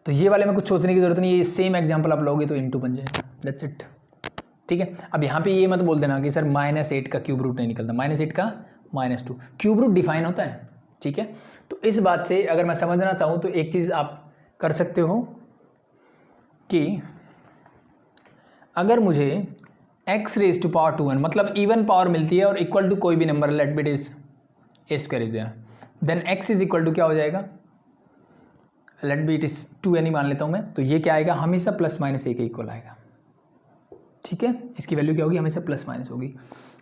Speaker 1: तो ये वाले में कुछ सोचने की जरूरत नहीं है, सेम एग्जांपल आप लोगे तो इनटू बन जाएगा, दैट्स इट। ठीक है, अब यहाँ पे ये मत बोल देना कि सर -8 का क्यूब रूट नहीं निकलता, -8 का -2 क्यूब रूट डिफाइन होता है। ठीक है, तो इस बात से अगर मैं समझना चाहूँ तो एक चीज़ आप कर सकते हो कि अगर मुझे x⁻²n मतलब इवन पावर मिलती है और इक्वल टू कोई भी number, let be it is a² is there, then x is equal to क्या हो जाएगा, let be it is 2n ही मान लेता हूँ मैं। तो ये क्या आएगा, हमेशा +-1 के इक्वल आएगा। ठीक है, इसकी वैल्यू क्या होगी, हमेशा +- होगी।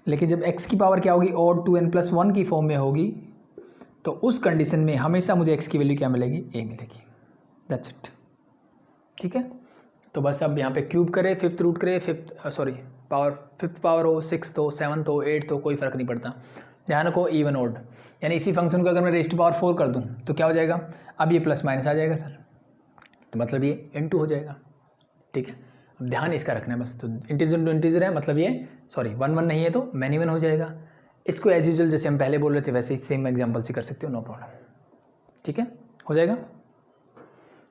Speaker 1: लेकिन जब x की पावर क्या होगी, और 2n+1 की फॉर्म में होगी, तो उस कंडीशन में हमेशा मुझे x की वैल्यू क्या मिलेगी, a मिलेगी। That's it. ठीक है, तो बस अब यहाँ पे क्यूब करे, फिफ्थ रूट करे, फिफ्थ पावर हो, 6th हो, 7th हो, 8th हो, कोई फर्क नहीं पड़ता। ध्यान रखो इवन ऑड, यानी इसी फंक्शन को अगर मैं रेज़ टू पावर 4 कर दूँ तो क्या हो जाएगा, अब ये +- आ जाएगा सर, तो मतलब ये n2 हो जाएगा। ठीक है, अब ध्यान इसका रखना है बस। तो इंटीजर टू इंटीजर है, मतलब ये सॉरी 1 1 नहीं है तो मैनी 1 हो जाएगा। इसको एज यूजुअल जैसे हम पहले बोल रहे थे वैसे ही सेम एग्जाम्पल से कर सकते हो, नो प्रॉब्लम। ठीक है, हो जाएगा।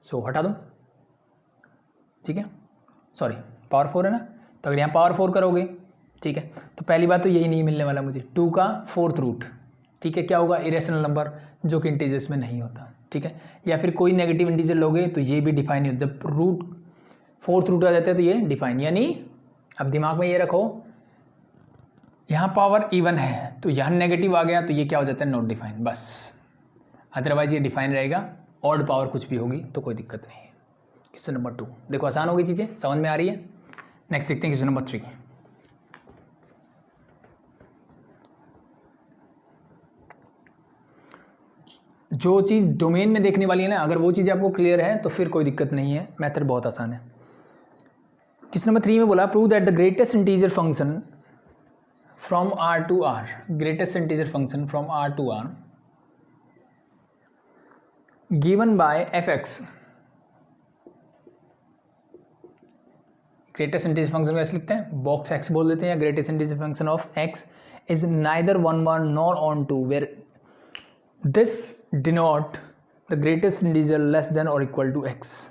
Speaker 1: सो हटा दो, ठीक है, सॉरी पावर 4 है ना, तो अगर यहाँ पावर 4 करोगे, ठीक है, तो पहली बात तो यही नहीं मिलने वाला मुझे 2 का 4th रूट। ठीक है, क्या होगा, इरेशनल नंबर जो कि इंटीजर्स में नहीं होता। ठीक है, या फिर कोई नेगेटिव इंटीजर लोगे तो ये भी डिफाइन नहीं होता, जब रूट 4th रूट आ जाता है तो ये डिफाइन, यानी अब दिमाग में ये रखो यहाँ पावर इवन है तो यहाँ नेगेटिव आ गया तो ये क्या हो जाता है, नॉट डिफाइन बस। अदरवाइज ये डिफाइन रहेगा, ऑड पावर कुछ भी होगी तो कोई दिक्कत नहीं है। क्वेश्चन नंबर 2 देखो, आसान हो गई चीज़ें, समझ में आ रही है। नेक्स्ट देखते हैं क्वेश्चन नंबर 3। जो चीज़ डोमेन में देखने वाली है ना, अगर वो चीज़ आपको क्लियर है तो फिर कोई दिक्कत नहीं है, मेथड बहुत आसान है। क्वेश्चन नंबर 3 में बोला prove that the greatest integer function from R to R, greatest integer function from R to R given by fx, greatest integer function को ऐसे लिखते हैं, बॉक्स x बोल देते हैं, या greatest integer function of x is neither 1 1 nor 2 where this denote the greatest integer less than और equal to x।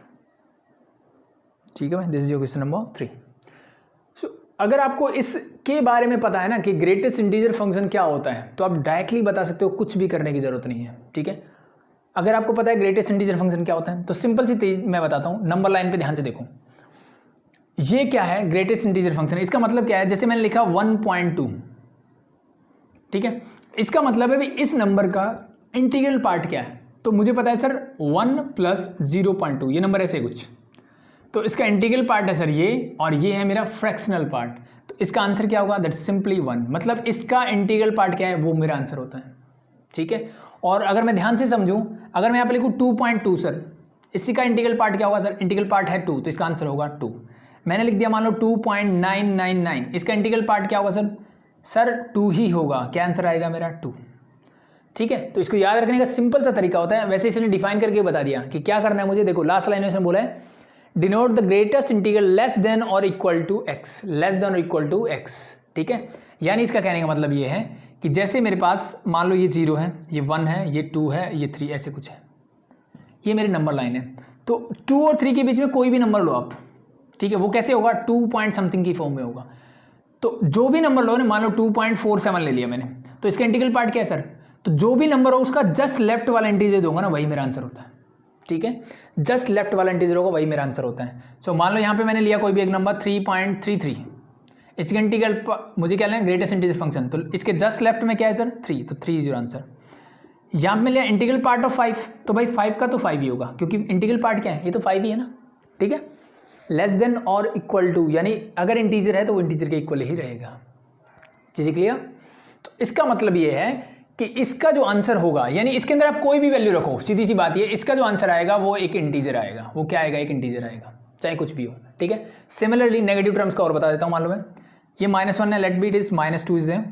Speaker 1: ठीक है भाई, this is your question number 3। So अगर आपको इसके बारे में पता है ना कि ग्रेटेस्ट इंटीजर फंक्शन क्या होता है, तो आप डायरेक्टली बता सकते हो, कुछ भी करने की जरूरत नहीं है। ठीक है, अगर आपको पता है ग्रेटेस्ट इंटीजर फंक्शन क्या होता है तो सिंपल सी तेज मैं बताता हूँ, नंबर लाइन पे ध्यान से देखो। ये क्या है, ग्रेटेस्ट इंटीजर फंक्शन, इसका मतलब क्या है, जैसे मैंने लिखा 1.2, ठीक है, इसका मतलब है भी इस नंबर का इंटीग्रल पार्ट क्या है, तो मुझे पता है सर 1 + 0.2 ये नंबर ऐसे कुछ, तो इसका इंटीग्रल पार्ट है सर ये, और ये है मेरा फ्रैक्शनल पार्ट, तो इसका आंसर क्या होगा, दैट सिंपली 1, मतलब इसका इंटीग्रल पार्ट क्या है वो मेरा आंसर होता है। ठीक है, और अगर मैं ध्यान से समझूं, अगर मैं यहाँ पे लिखूँ 2.2 सर, इसी का इंटीग्रल पार्ट क्या होगा सर, इंटीग्रल पार्ट है 2, तो इसका आंसर होगा 2। मैंने लिख दिया मान लो 2.999, इसका इंटीग्रल पार्ट क्या होगा सर 2 ही होगा, क्या आंसर आएगा मेरा 2। ठीक है, तो इसको याद रखने का सिंपल सा तरीका होता है, वैसे इसने डिफाइन करके बता दिया कि क्या करना है मुझे। देखो लास्ट लाइन में इसने बोला है denote the greatest integral less than और equal to x, less than और इक्वल टू एक्स। ठीक है, यानी इसका कहने का मतलब ये है कि जैसे मेरे पास मान लो ये 0 है, ये 1 है, ये 2 है, ये 3, ऐसे कुछ है, ये मेरी नंबर लाइन है, तो 2 और 3 के बीच में कोई भी नंबर लो आप, ठीक है, वो कैसे होगा, 2 पॉइंट समथिंग की फॉर्म में होगा। तो जो भी नंबर लो ना, मान लो 2.47 ले लिया मैंने, तो इसका इंटीग्रल पार्ट क्या है सर, तो जो भी नंबर हो उसका जस्ट लेफ्ट वाला इंटीजर दूंगा ना, वही मेरा आंसर होता है। ठीक है, जस्ट लेफ्ट वाला इंटीजर होगा वही मेरा आंसर होता है। सो मान लो यहाँ पे मैंने लिया कोई भी एक नंबर 3.33, इसके इंटीग्रल मुझे क्या लेना है, ग्रेटेस्ट इंटीजर फंक्शन, तो इसके जस्ट लेफ्ट में क्या है सर 3, तो 3 इज योर आंसर। यहाँ पे लिया इंटीग्रल पार्ट ऑफ 5, तो भाई 5 का तो 5 ही होगा, क्योंकि इंटीग्रल पार्ट क्या है, ये तो 5 ही है ना। ठीक है, लेस देन और इक्वल टू, यानी अगर इंटीजर है तो वो इंटीजर के इक्वल ही रहेगा। चीज़ें क्लियर। तो इसका मतलब ये है कि इसका जो आंसर होगा, यानी इसके अंदर आप कोई भी वैल्यू रखो, सीधी सी बात ये, इसका जो आंसर आएगा वो एक इंटीजर आएगा। वो क्या आएगा, एक इंटीजर आएगा, चाहे कुछ भी हो। ठीक है, सिमिलरली नेगेटिव टर्म्स का और बता देता हूँ। मान लो मैं ये -1 है, let be it is -2 is there.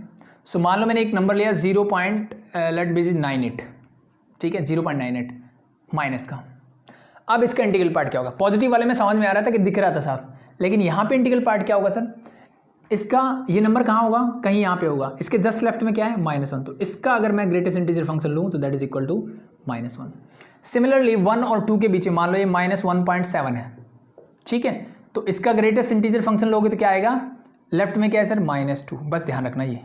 Speaker 1: So मान लो मैंने एक नंबर लिया 0.98, ठीक है, 0.98 माइनस का। अब इसका इंटीग्रल पार्ट क्या होगा, पॉजिटिव वाले में समझ में आ रहा था कि दिख रहा था साफ, लेकिन यहाँ पे इंटीग्रल पार्ट क्या होगा सर, इसका ये नंबर कहाँ होगा, कहीं यहाँ पे होगा, इसके जस्ट लेफ्ट में क्या है -1, तो इसका अगर मैं ग्रेटेस्ट इंटीजर फंक्शन लूँ तो that is equal to -1। Similarly 1 और 2 के बीच में मान लो ये -1.7 है, ठीक है, तो इसका ग्रेटेस्ट इंटीजर फंक्शन लोगे तो क्या आएगा, लेफ्ट में क्या है सर -2, बस ध्यान रखना ये।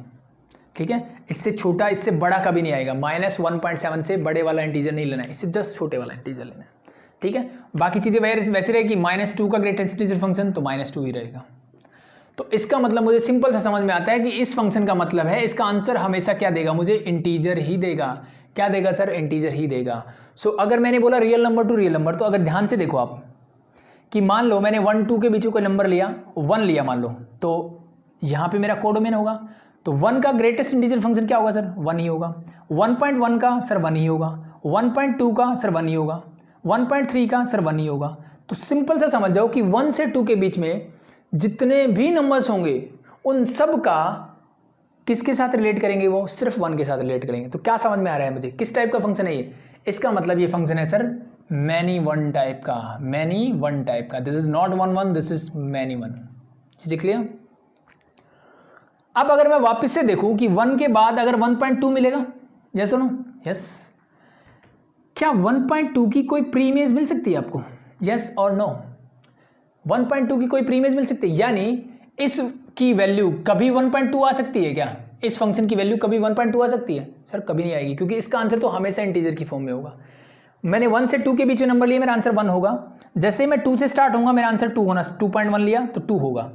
Speaker 1: ठीक है, इससे छोटा इससे बड़ा कभी नहीं आएगा, -1.7 से बड़े वाला इंटीजर नहीं लेना है, इससे जस्ट छोटे वाला इंटीजर लेना है। ठीक है, बाकी चीज़ें वैसे रहेगी, -2 का ग्रेटेस्ट इंटीजर फंक्शन तो -2 ही रहेगा। तो इसका मतलब मुझे सिंपल सा समझ में आता है कि इस फंक्शन का मतलब है इसका आंसर हमेशा क्या देगा, मुझे इंटीजर ही देगा। क्या देगा सर, इंटीजर ही देगा। सो अगर मैंने बोला real number to real number, तो अगर ध्यान से देखो आप कि मान लो मैंने 1 2 के बीच में कोई नंबर लिया, 1 लिया मान लो, तो यहाँ पे मेरा कोडोमेन होगा, तो 1 का ग्रेटेस्ट इंटीजर फंक्शन क्या होगा सर, 1 ही होगा। 1.1 का सर 1 ही होगा, 1.2 का सर 1 ही होगा, 1.3 का सर 1 ही होगा। तो सिंपल सा समझ जाओ कि 1 से 2 के बीच में जितने भी नंबर्स होंगे उन सब का किसके साथ रिलेट करेंगे, वो सिर्फ 1 के साथ रिलेट करेंगे। तो क्या समझ में आ रहा है मुझे, किस टाइप का फंक्शन है ये, इसका मतलब ये फंक्शन है सर मैनी वन टाइप का, मैनी वन टाइप का, this is not one one, this is many one. चीजें क्लियर? अब अगर मैं वापस से देखूं कि 1 के बाद अगर 1.2 मिलेगा, यस सुनो, यस, क्या 1.2 की कोई प्री इमेज मिल सकती है आपको, यस और नो? 1.2 की कोई प्री इमेज मिल सकती है, यानी इस की वैल्यू कभी 1.2 आ सकती है क्या? इस फंक्शन की वैल्यू कभी 1.2 आ सकती है? सर कभी नहीं आएगी, क्योंकि इसका आंसर तो हमेशा इंटीजर की फॉर्म में होगा। मैंने 1 से 2 के बीच में नंबर लिया, मेरा आंसर 1 होगा। जैसे मैं 2 से स्टार्ट होऊंगा, मेरा आंसर 2 होना, 2.1 लिया तो 2 होगा,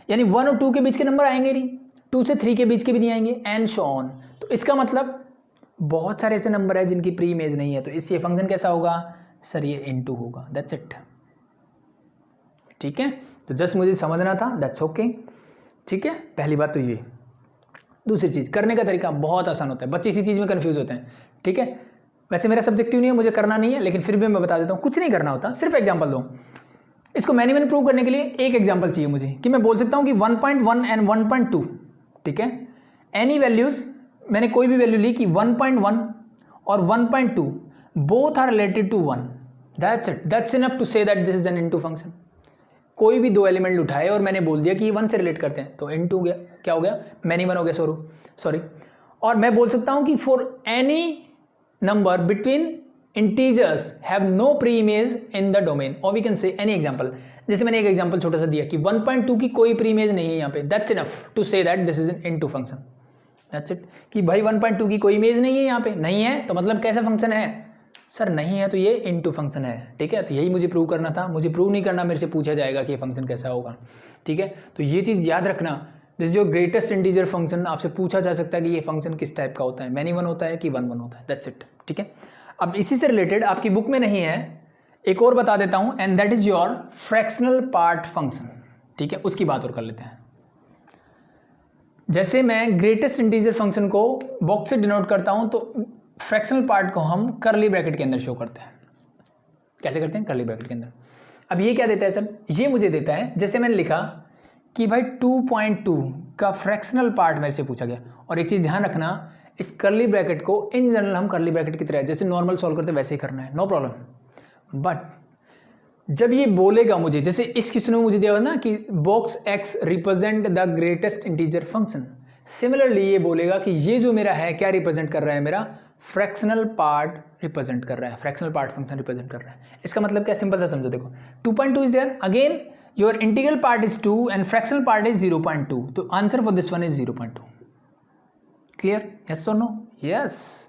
Speaker 1: यानी 1 और 2 के बीच के नंबर आएंगे नहीं, 2 से 3 के बीच के भी नहीं आएंगे, एंड सो ऑन। तो इसका मतलब बहुत सारे ऐसे नंबर है जिनकी प्री इमेज नहीं है, तो इससे फंक्शन कैसा होगा? सर ये इनटू होगा, दैट्स इट। ठीक है, तो जस्ट मुझे समझना था, दैट्स ओके। ठीक है, पहली बात तो ये। दूसरी चीज़, करने का तरीका बहुत आसान होता है, बच्चे इसी चीज़ में कंफ्यूज होते हैं। ठीक है, वैसे मेरा सब्जेक्टिव नहीं है, मुझे करना नहीं है, लेकिन फिर भी मैं बता देता हूँ, कुछ नहीं करना होता, सिर्फ एग्जांपल दो। इसको मैनी वन प्रूव करने के लिए एक एग्जांपल चाहिए मुझे, कि मैं बोल सकता हूँ कि 1.1 एंड 1.2, ठीक है, एनी वैल्यूज, मैंने कोई भी वैल्यू ली कि 1.1 और 1.2 both are related to 1, that's it, that's enough to say that this is an into function. कोई भी दो एलिमेंट उठाए और मैंने बोल दिया कि ये 1 से रिलेट करते हैं, तो इनटू गया, क्या हो गया? मैनी वन हो गया, सॉरी। और मैं बोल सकता हूँ कि for any number between integers have no preimage in the domain, और we can say any example. जैसे मैंने एक एग्जांपल छोटा सा दिया कि 1.2 की कोई प्री इमेज नहीं है यहाँ पे, that's enough to say that this is an into function, that's it. कि भाई 1.2 की कोई इमेज नहीं है यहाँ पे, नहीं है तो मतलब कैसा फंक्शन है? सर नहीं है तो ये इनटू फंक्शन है। ठीक है, तो यही मुझे प्रूव करना था, मुझे प्रूव नहीं करना, मेरे से पूछा जाएगा कि ये फंक्शन कैसा होगा। ठीक है, तो ये चीज़ याद रखना, this is your greatest integer function. आपसे पूछा जा सकता है कि ये फंक्शन किस टाइप का होता है, मैनी वन होता है कि 1 होता है, दैट्स इट। ठीक है, अब इसी से रिलेटेड आपकी बुक में नहीं है, एक और बता देता हूँ, and that is your fractional part function. ठीक है, उसकी बात और कर लेते हैं। जैसे मैं ग्रेटेस्ट इंटीजर फंक्शन को बॉक्स से डिनोट करता हूँ, तो फ्रैक्शनल पार्ट को हम कर्ली ब्रैकेट के अंदर शो करते हैं। कैसे करते हैं? कर्ली ब्रैकेट के अंदर। अब ये क्या देता है सर? ये मुझे देता है, जैसे मैंने लिखा कि भाई 2.2 का फ्रैक्शनल पार्ट मेरे से पूछा गया। और एक चीज़ ध्यान रखना, इस कर्ली ब्रैकेट को इन जनरल हम कर्ली ब्रैकेट की तरह जैसे नॉर्मल सॉल्व करते वैसे ही करना है, नो प्रॉब्लम। बट जब ये बोलेगा मुझे, जैसे इस क्वेश्चन में मुझे दिया हुआ ना कि box x represent the greatest integer function, similarly ये बोलेगा कि ये जो मेरा है क्या रिप्रेजेंट कर रहा है? मेरा फ्रैक्शनल पार्ट रिप्रेजेंट कर रहा है, फ्रैक्शनल पार्ट फंक्शन रिप्रेजेंट कर रहा है। इसका मतलब क्या? सिंपल सा समझो, देखो 2.2 is there, again your integral part is 2 and fractional part is 0.2, तो answer for this one is 0.2। Clear? Yes और नो? Yes,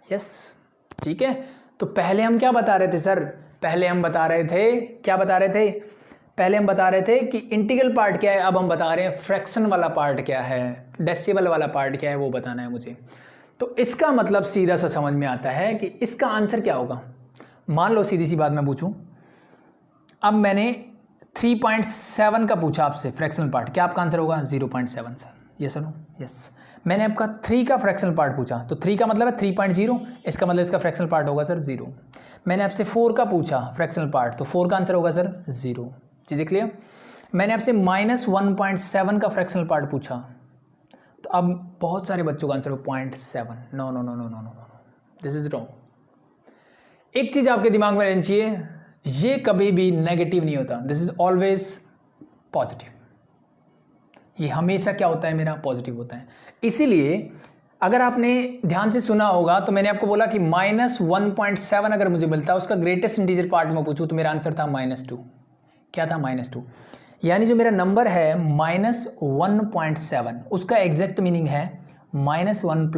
Speaker 1: yes. ठीक है, तो पहले हम क्या बता रहे थे सर? पहले हम बता रहे थे, क्या बता रहे थे? पहले हम बता रहे थे कि इंटीग्रल पार्ट क्या है, अब हम बता रहे हैं फ्रैक्शन वाला पार्ट क्या है, डेसिमल वाला पार्ट क्या है, वो बताना है मुझे। तो इसका मतलब सीधा सा समझ में आता है कि इसका आंसर क्या होगा। मान लो सीधी सी बात मैं पूछूं, अब मैंने 3.7 का पूछा आपसे फ्रैक्शनल पार्ट, क्या आपका आंसर होगा? 0.7 सर, यस नो? यस। मैंने आपका 3 का फ्रैक्शनल पार्ट पूछा, तो 3 का मतलब है 3.0, इसका मतलब इसका फ्रैक्शनल पार्ट होगा सर 0। मैंने आपसे 4 का पूछा फ्रैक्शनल पार्ट, तो 4 का आंसर होगा सर 0। चीज़ें क्लियर? मैंने आपसे -1.7 का फ्रैक्शनल पार्ट पूछा, तो अब बहुत सारे बच्चों का आंसर हो 0.7। No no no no no no, this is wrong. एक चीज़ आपके दिमाग में रहनी चाहिए, ये कभी भी नेगेटिव नहीं होता, दिस इज ऑलवेज पॉजिटिव। ये हमेशा क्या होता है? मेरा पॉजिटिव होता है। इसीलिए अगर आपने ध्यान से सुना होगा तो मैंने आपको बोला कि -1.7 अगर मुझे मिलता है, उसका ग्रेटेस्ट इंटीजर पार्ट में पूछूं तो मेरा आंसर था -2। क्या था? -2। यानी जो मेरा नंबर है -1.7, उसका एग्जैक्ट मीनिंग है -1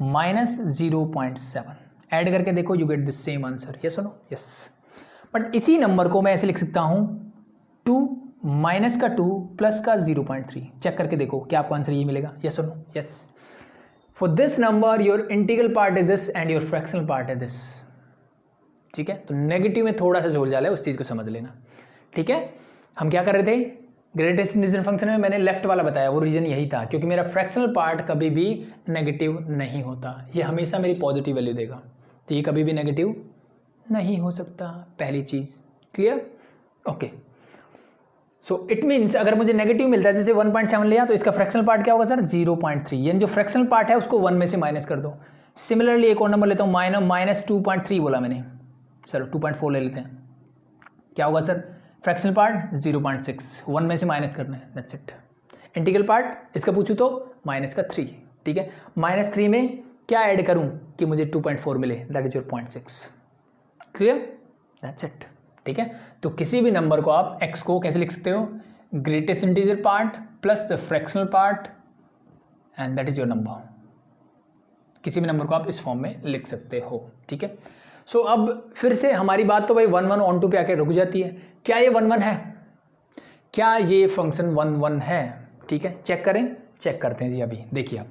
Speaker 1: -0.7। ऐड करके देखो, you get the same answer, yes और नो? यस। बट इसी नंबर को मैं ऐसे लिख सकता हूँ 2 माइनस का 2 प्लस का 0.3। चेक करके देखो क्या आपको आंसर ये मिलेगा, यस और no? Yes. For this number your integral part is this and your fractional part is this. ठीक है, तो नेगेटिव में थोड़ा सा झोल जाला है, उस चीज़ को समझ लेना। ठीक है, हम क्या कर रहे थे? ग्रेटेस्ट इंटीजर फंक्शन में मैंने लेफ्ट वाला बताया, वो रीजन यही था क्योंकि मेरा फ्रैक्शनल पार्ट कभी भी नेगेटिव नहीं होता, ये हमेशा मेरी पॉजिटिव वैल्यू देगा, तो ये कभी भी नेगेटिव नहीं हो सकता। पहली चीज़ clear? Okay, so it means अगर मुझे नेगेटिव मिलता है, जैसे 1.7 लिया, तो इसका फ्रैक्शनल पार्ट क्या होगा सर? 0.3। यानी जो फ्रैक्शनल पार्ट है उसको 1 में से माइनस कर दो, सिमिलरली एक और नंबर लेता हूँ, -2.3 बोला मैंने, चलो 2.4 ले लेते हैं। क्या होगा सर? फ्रैक्शनल पार्ट 0.6, 1 में से माइनस करना है, दैट्स इट। इंटीग्रल पार्ट इसका पूछूँ तो -3, ठीक है। -3 में क्या ऐड करूँ कि मुझे 2.4 मिले, that is your 0.6। Clear? That's it, ठीक है। तो किसी भी नंबर को आप x को कैसे लिख सकते हो? Greatest integer part plus the fractional part and that is your number. किसी भी नंबर को आप इस फॉर्म में लिख सकते हो, ठीक है। सो अब फिर से हमारी बात तो भाई 1 1 ऑन टू पे आके रुक जाती है। क्या ये 1 1 है? क्या ये फंक्शन 1 1 है? ठीक है, चेक करें, चेक करते हैं जी। अभी देखिए आप,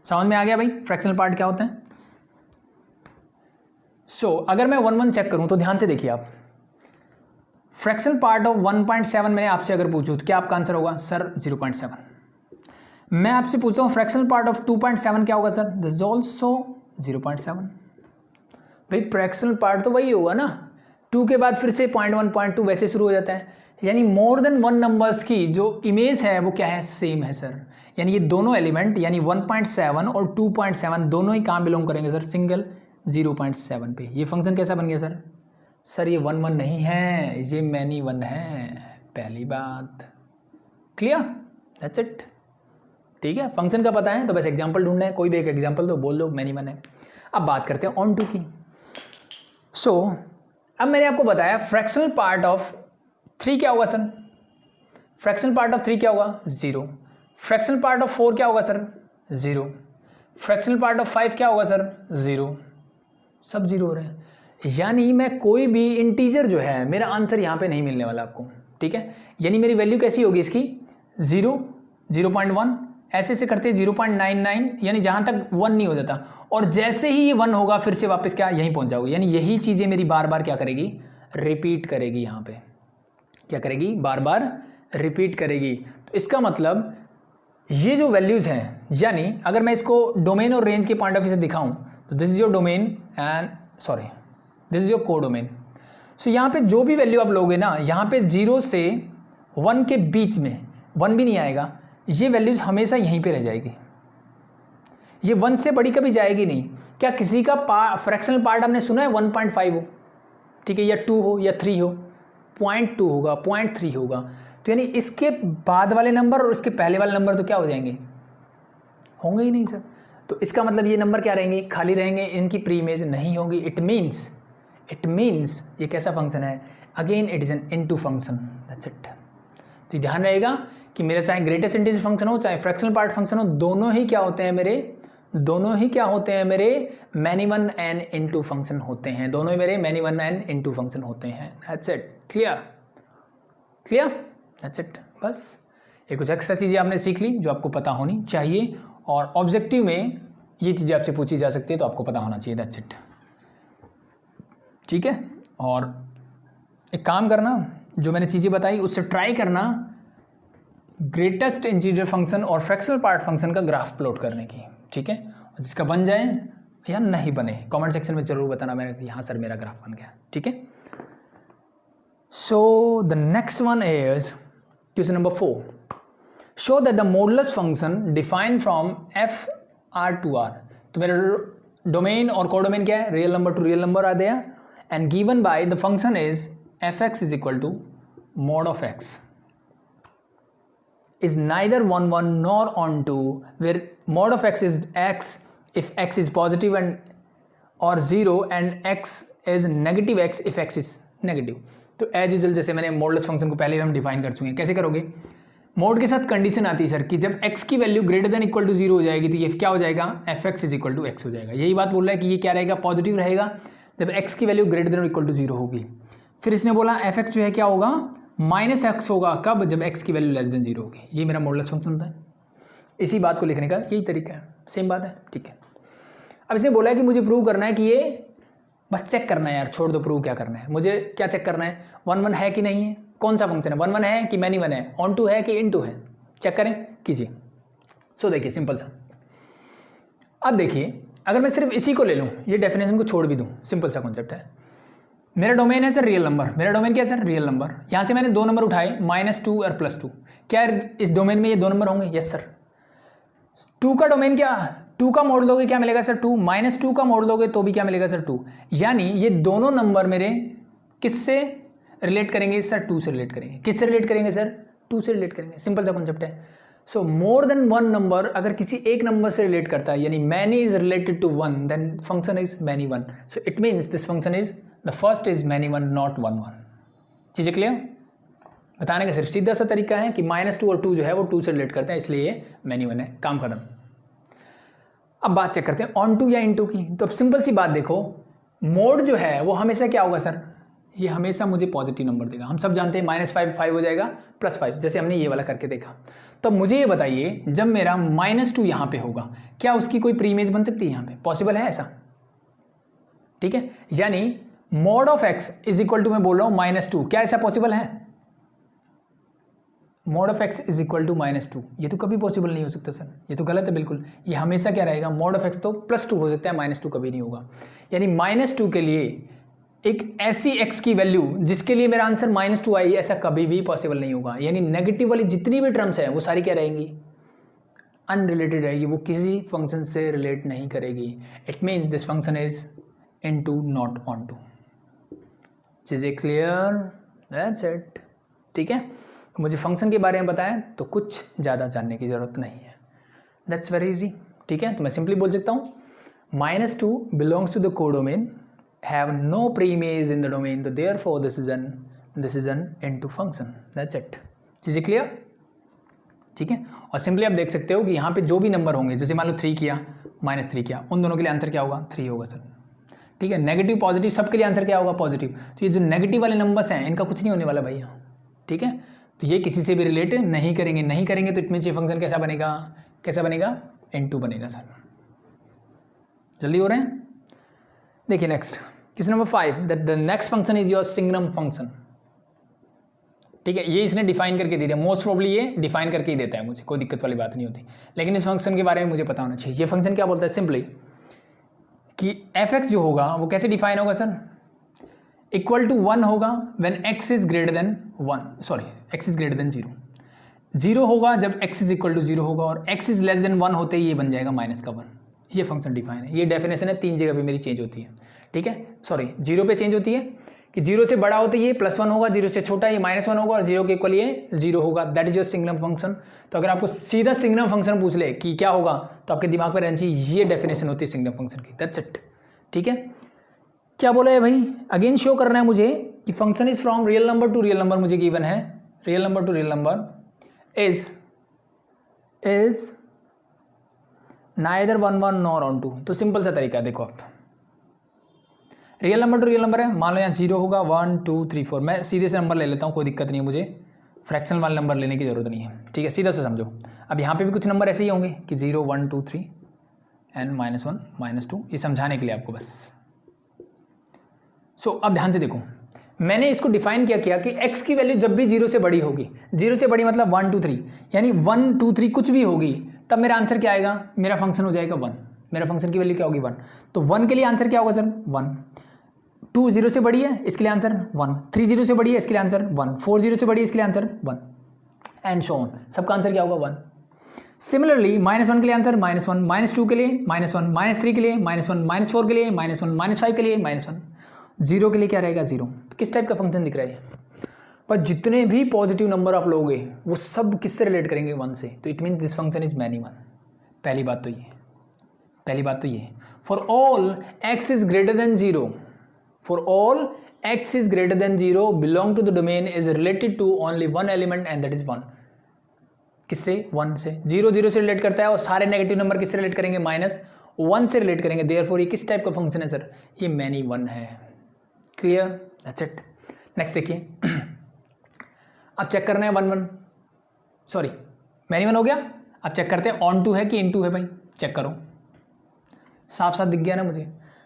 Speaker 1: समझ में आ गया भाई फ्रैक्शनल पार्ट क्या होता है? सो अगर मैं 1 1 चेक करूं तो ध्यान से देखिए आप, फ्रैक्शनल पार्ट ऑफ 1.7 मैंने आपसे अगर पूछूं तो क्या आपका आंसर होगा? सर 0.7। मैं आपसे पूछता हूं फ्रैक्शनल पार्ट ऑफ 2.7 क्या होगा? Sir this is also 0.7। भाई फ्रैक्शनल पार्ट तो वही होगा ना, 2 के बाद फिर से 0.1 0.2 वैसे शुरू हो जाता है, यानी मोर देन 1 नंबर्स की जो इमेज है वो क्या है? सेम है सर। यानी ये दोनों एलिमेंट यानी 1.7 और 2.7 दोनों ही कहाँ बिलोंग करेंगे सर? सिंगल 0.7 पे। ये फंक्शन कैसा बन गया सर? सर ये 1 1 नहीं है, ये मैनी 1 है, पहली बात। क्लियर? दैट्स इट, ठीक है। फंक्शन का पता है तो बस एग्जाम्पल ढूंढना है, कोई भी एक एग्जाम्पल दो, बोल दो मैनी 1 है। अब बात करते हैं ऑन टू की। सो अब मैंने आपको बताया फ्रैक्शनल पार्ट ऑफ 3 क्या होगा सर? फ्रैक्शनल पार्ट ऑफ 3 क्या होगा? 0। फ्रैक्शनल पार्ट ऑफ 4 क्या होगा सर? 0। फ्रैक्शनल पार्ट ऑफ 5 क्या होगा सर? 0। सब 0 हो रहे हैं, यानी मैं कोई भी इंटीजर जो है, मेरा आंसर यहाँ पे नहीं मिलने वाला आपको, ठीक है। यानी मेरी वैल्यू कैसी होगी इसकी? 0, 0.1 ऐसे से करते 0.99, यानी जहाँ तक 1 नहीं हो जाता, और जैसे ही ये 1 होगा फिर से वापस क्या यहीं पहुँच जाओगे। यानी यही चीज़ें मेरी बार बार क्या करेगी? रिपीट करेगी। यहाँ पे क्या करेगी? बार बार रिपीट करेगी। तो इसका मतलब ये जो वैल्यूज़ हैं, यानी अगर मैं इसको डोमेन और रेंज के पॉइंट ऑफ व्यू से दिखाऊं तो this is your domain and sorry this is your codomain. So यहाँ पे जो भी वैल्यू आप लोगे ना, यहाँ पे 0 से 1 के बीच में 1 भी नहीं आएगा, ये वैल्यूज़ हमेशा यहीं पे रह जाएगी, ये 1 से बड़ी कभी जाएगी नहीं। क्या किसी का फ्रैक्शनल पार्ट आपने सुना है 1.5 हो, ठीक है, या 2 हो या 3 हो? 0.2 होगा, 0.3 होगा। तो यानी इसके बाद वाले नंबर और इसके पहले वाले नंबर तो क्या हो जाएंगे? होंगे ही नहीं सर। तो इसका मतलब ये नंबर क्या रहेंगे? खाली रहेंगे, इनकी प्री इमेज नहीं होगी। इट मीन्स ये कैसा फंक्शन है? Again it is an into function, that's it. तो ध्यान रहेगा कि मेरे चाहे ग्रेटेस्ट इंटीजर फंक्शन हो चाहे फ्रैक्शनल पार्ट फंक्शन हो, दोनों ही क्या होते हैं मेरे? दोनों ही क्या होते हैं मेरे? मैनी 1 एन इनटू फंक्शन होते हैं। दोनों ही मेरे मैनी 1 एन इनटू फंक्शन होते हैं। That's it. Clear? That's it. बस ये कुछ एक्स्ट्रा चीज़ें आपने सीख ली जो आपको पता होनी चाहिए, और ऑब्जेक्टिव में ये चीज़ें आपसे पूछी जा सकती है तो आपको पता होना चाहिए। दैट्स इट, ठीक है। और एक काम करना, जो मैंने चीज़ें बताई उससे ट्राई करना ग्रेटेस्ट इंटीजर फंक्शन और फ्रैक्शनल पार्ट फंक्शन का ग्राफ प्लॉट करने की, ठीक है। और जिसका बन जाए या नहीं बने कमेंट सेक्शन में जरूर बताना, मैंने यहाँ सर मेरा ग्राफ बन गया, ठीक है। So the next one is question number 4. Show that the modulus function defined from f r to r. तो मेरा डोमेन और कोडोमेन क्या है? Real number to real number are there and given by the function is fx is equal to mod of x is neither 1 1 nor onto, where mod of x is x if x is positive and or 0 and x is negative x if x is negative. तो as usual जैसे मैंने modulus function को पहले भी हम define कर चुके हैं। कैसे करोगे? मोड के साथ कंडीशन आती है सर कि जब x की value greater than equal to 0 हो जाएगी तो ये क्या हो जाएगा? fx is equal to x हो जाएगा। यही बात बोल रहा है कि ये क्या रहेगा? पॉजिटिव रहेगा जब x की value greater than equal to 0 होगी। फिर इसने बोला fx जो है क्या होगा? माइनस एक्स होगा। कब? जब x की वैल्यू लेस देन 0 होगी। ये मेरा मॉडुलस फंक्शन होता है। इसी बात को लिखने का यही तरीका है, सेम बात है, ठीक है। अब इसने बोला है कि मुझे प्रूव करना है कि ये बस चेक करना है यार, छोड़ दो प्रूव क्या करना है, मुझे क्या चेक करना है? 1 1 है कि नहीं है? कौन सा फंक्शन है? 1 1 है कि मैनी 1 है? ऑन टू है कि इन टू है? चेक करें, कीजिए। सो देखिए सिंपल सा, अब देखिए अगर मैं सिर्फ इसी को ले लूँ, ये डेफिनेशन को छोड़ भी दूँ, सिंपल सा कॉन्सेप्ट है। मेरा डोमेन है सर रियल नंबर। मेरा डोमेन क्या है सर? Real number. यहाँ से मैंने 2 नंबर उठाए, -2 और +2। क्या इस डोमेन में ये 2 नंबर होंगे? Yes sir. 2 का डोमेन क्या? 2 का मोड़ लोगे क्या मिलेगा सर 2, -2 का मोड़ लोगे तो भी क्या मिलेगा सर 2। यानी ये दोनों नंबर मेरे किससे रिलेट करेंगे सर 2 से रिलेट करेंगे। किससे रिलेट करेंगे सर 2 से रिलेट करेंगे। सिंपल सा कॉन्सेप्ट है। So more than one number अगर किसी एक नंबर से रिलेट करता है, यानी many is related to one, then function is many one. So it means this function is the first is many one, not 1 1। चीज़ें क्लियर? बताने का सिर्फ सीधा सा तरीका है कि -2 और 2 जो है वो 2 से रिलेट करते हैं, इसलिए ये मैनी वन है। काम खत्म। अब बात चेक करते हैं ऑन टू या इनटू की। तो अब सिंपल सी बात देखो, मोड जो है वो हमेशा क्या होगा सर, ये हमेशा मुझे पॉजिटिव नंबर देगा। हम सब जानते हैं -5 5 हो जाएगा, +5, जैसे हमने ये वाला करके देखा। तो मुझे ये बताइए, जब मेरा -2 यहाँ पे होगा, क्या उसकी कोई प्री इमेज बन सकती है यहाँ पे? पॉसिबल है ऐसा? ठीक है, यानी mod of x is equal to, मैं बोल रहा हूँ -2, क्या ऐसा पॉसिबल है? mod of x is equal to -2, ये तो कभी पॉसिबल नहीं हो सकता सर, ये तो गलत है बिल्कुल। ये हमेशा क्या रहेगा, mod ऑफ x तो +2 हो सकता है, -2 कभी नहीं होगा। यानी -2 के लिए एक ऐसी x की वैल्यू जिसके लिए मेरा आंसर -2 आई, ऐसा कभी भी पॉसिबल नहीं होगा। यानी नेगेटिव वाली जितनी भी टर्म्स है वो सारी क्या रहेंगी, अनरिलेटेड रहेगी, वो किसी फंक्शन से रिलेट नहीं करेगी। It means this function is into not onto. चीज़ें क्लियर? That's it. ठीक है, मुझे फंक्शन के बारे में बताएं तो कुछ ज़्यादा जानने की ज़रूरत नहीं है, दैट्स वेरी इजी। ठीक है, तो मैं सिंपली बोल सकता हूँ -2 belongs to the codomain, have no preimage in the domain, so therefore this is an into function, that's it। चीज़ें क्लियर? ठीक है, और सिंपली आप देख सकते हो कि यहाँ पे जो भी नंबर होंगे, जैसे मान लो 3 किया, -3 किया, उन दोनों के लिए आंसर क्या होगा, 3 होगा सर। ठीक है, नेगेटिव पॉजिटिव सबके लिए आंसर क्या होगा, पॉजिटिव। तो ये जो नेगेटिव वाले नंबर्स हैं इनका कुछ नहीं होने वाला भैया। ठीक है, तो ये किसी से भी रिलेट नहीं करेंगे तो इट मीन्स ये फंक्शन कैसा बनेगा, इनटू बनेगा सर। जल्दी हो रहे हैं? देखिए next question number 5, that the next function is your signum function. ठीक है, ये इसने डिफाइन करके दे दिया, मोस्ट प्रोबब्ली ये डिफाइन करके ही देता है, मुझे कोई दिक्कत वाली बात नहीं होती। लेकिन इस फंक्शन के बारे में मुझे पता होना चाहिए। ये फंक्शन क्या बोलता है सिंपली कि f(x) जो होगा वो कैसे डिफाइन होगा सर, इक्वल टू 1 होगा when x is greater then x is greater than 0। 0 होगा जब x इज इक्वल टू 0 होगा, और x इज लेस देन 1 होते ही ये बन जाएगा -1। ये फंक्शन डिफाइन है। ये डेफिनेशन है, 3 जगह पे मेरी चेंज होती है। ठीक है, 0 पे चेंज होती है कि 0 से बड़ा होता है ये +1 होगा, 0 से छोटा ये -1 होगा, और 0 के इक्वल ये 0 होगा। That is your signum function. तो अगर आपको सीधा सिंगनम फंक्शन पूछ ले कि क्या होगा, तो आपके दिमाग में रहना चाहिए ये डेफिनेशन होती है सिंगनम फंक्शन की। That's it. ठीक है, क्या बोला है भाई, अगेन शो करना है मुझे कि function is from real number to real number, मुझे गिवन है real number to real number is neither 1 1 nor on 2। तो सिंपल सा तरीका है, देखो आप real number to real number है, मान लो यहाँ 0 होगा, 1 2 3 4, मैं सीधे से नंबर ले लेता हूँ, कोई दिक्कत नहीं है, मुझे फ्रैक्शनल वाले नंबर लेने की जरूरत नहीं है। ठीक है, सीधा से समझो। अब यहाँ पे भी कुछ नंबर ऐसे ही होंगे कि 0 1 2 3 एंड -1 -2, ये समझाने के लिए आपको बस। सो अब ध्यान से देखो, मैंने इसको डिफाइन किया कि x की वैल्यू जब भी 0 से बड़ी होगी, 0 से बड़ी मतलब 1 2 3, यानी 1 2 3 कुछ भी होगी, तब मेरा आंसर क्या आएगा, मेरा फंक्शन हो जाएगा 1। मेरा फंक्शन की वैल्यू क्या होगी, 1। तो 1 के लिए आंसर क्या होगा सर, 1। 2 0 से बड़ी है, इसके लिए आंसर 1। 3 0 से बड़ी है, इसके लिए आंसर 1। 4 0 से बड़ी है, इसके लिए आंसर 1 एंड सो ऑन। सबका आंसर क्या होगा, 1। सिमिलरली -1 के लिए आंसर -1, -2 के लिए -1, -3 के लिए -1, -4 के लिए -1, -5 के लिए -1, 0 के लिए क्या रहेगा, 0। तो किस टाइप का फंक्शन दिख रहा है, पर जितने भी पॉजिटिव नंबर आप लोगे वो सब किससे रिलेट करेंगे, 1 से। तो it means this function is many one. पहली बात तो ये for all x is greater than 0, for all x is greater than 0 belong to the domain is related to only one element and that is 1। किससे, 1 से। 0 0 से relate करता है, और सारे नेगेटिव नंबर किससे रिलेट करेंगे, -1 से रिलेट करेंगे। देयरफॉर ये किस टाइप का फंक्शन है सर, ये मैनी वन है। Clear, that's it. नेक्स्ट देखिए, अब चेक करना है मैनी वन हो गया। अब चेक करते हैं ऑन टू है कि इन टू है, भाई चेक करो, साफ साफ दिख गया ना मुझे।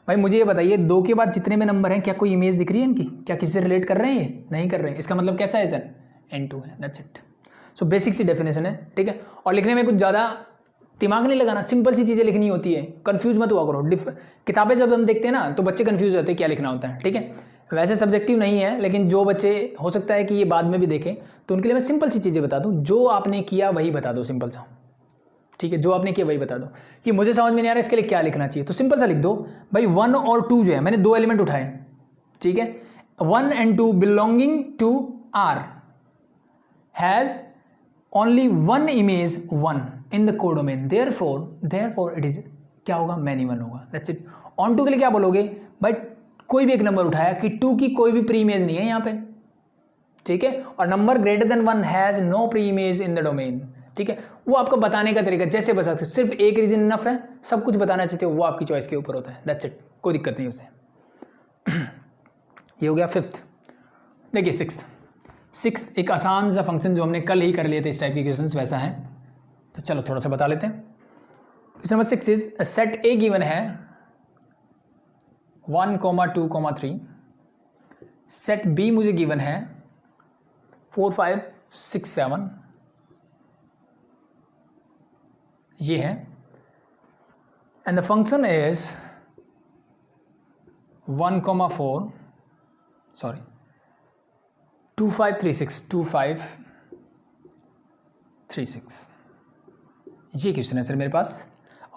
Speaker 1: भाई मुझे ये बताइए, 2 के बाद जितने में नंबर हैं, क्या कोई इमेज दिख रही है इनकी, क्या किसी से रिलेट कर रहे हैं, ये नहीं कर रहे हैं, इसका मतलब कैसा है सर, n2 है। That's it. सो बेसिक सी डेफिनेशन है। ठीक है, और लिखने में कुछ ज़्यादा दिमाग नहीं लगाना, सिंपल सी चीज़ें लिखनी होती है, कंफ्यूज मत हुआ करो। किताबें जब हम देखते हैं ना तो बच्चे कंफ्यूज होते हैं क्या लिखना होता है। ठीक है, वैसे सब्जेक्टिव नहीं है, लेकिन जो बच्चे हो सकता है कि ये बाद में भी देखें, तो उनके लिए मैं सिंपल सी चीज़ें बता दूं, जो आपने किया वही बता दो, सिंपल सा। ठीक है, जो आपने किया वही बता दो कि मुझे समझ में नहीं आ रहा इसके लिए क्या लिखना चाहिए। तो सिंपल सा लिख दो भाई 1 और 2 जो है, मैंने 2 एलिमेंट उठाए, ठीक है, 1 and 2 belonging to R has only 1 image 1 in the codomain, therefore it is क्या होगा, मैनी 1 होगा, दैट्स इट। ऑन 2 के लिए क्या बोलोगे भाई, कोई भी एक नंबर उठाया कि 2 की कोई भी प्री इमेज नहीं है यहाँ पे, ठीक है, और number greater than 1 has no preimage in the domain, ठीक है। वो आपको बताने का तरीका जैसे बता सकते, सिर्फ एक रीजन इनफ है, सब कुछ बताना चाहते हो वो आपकी चॉइस के ऊपर होता है, दैट्स इट, कोई दिक्कत नहीं उसे। ये हो गया 5th। देखिए 6th एक आसान सा फंक्शन जो हमने कल ही कर लिए थे, इस टाइप के क्वेश्चंस वैसा है, तो चलो थोड़ा सा बता लेते हैं। Question number 6 is set A given है 1, 2, 3, सेट बी मुझे गिवन है 4, 5, 6, 7, ये है, and the function is 1, 4, sorry 2, 5, 3, 6, 2, 5, 3, 6, ये क्वेश्चन है सर मेरे पास।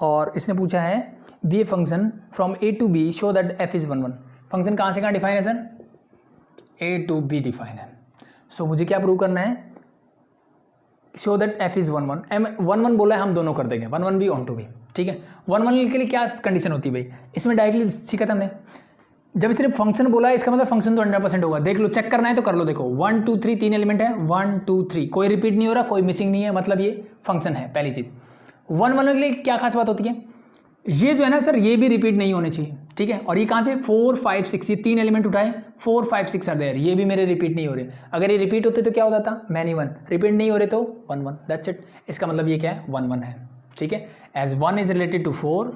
Speaker 1: और इसने पूछा है be a function from A to B show that F is 1, 1। Function कहाँ से कहाँ डिफाइन है sir, A to B define है। सो मुझे क्या प्रूव करना है, शो दैट एफ इज़ 1, 1। 1, 1 बोला है, हम दोनों कर देंगे, 1, 1 भी ऑन टू भी, ठीक है। 1, 1 के लिए क्या कंडीशन होती है भाई, इसमें डायरेक्टली सीखा था हमने, जब इसने फंक्शन बोला है इसका मतलब फंक्शन तो 100% होगा। देख लो, चेक करना है तो कर लो, देखो 1, 2, 3 तीन एलिमेंट है, 1, 2, 3 कोई रिपीट नहीं हो रहा, कोई मिसिंग नहीं है, मतलब ये फंक्शन है, पहली चीज़। 1, 1 के लिए क्या खास बात होती है, ये जो है ना सर, ये भी रिपीट नहीं होने चाहिए, ठीक है। और ये कहाँ से 4, 5, 6, ये 3 एलिमेंट उठाए, 4, 5, 6 आर देयर, ये भी मेरे रिपीट नहीं हो रहे। अगर ये रिपीट होते तो क्या होता था, मैनी 1, रिपीट नहीं हो रहे तो 1, 1, दैट्स इट। इसका मतलब ये क्या है, 1, 1 है, ठीक है। As 1 is related to 4,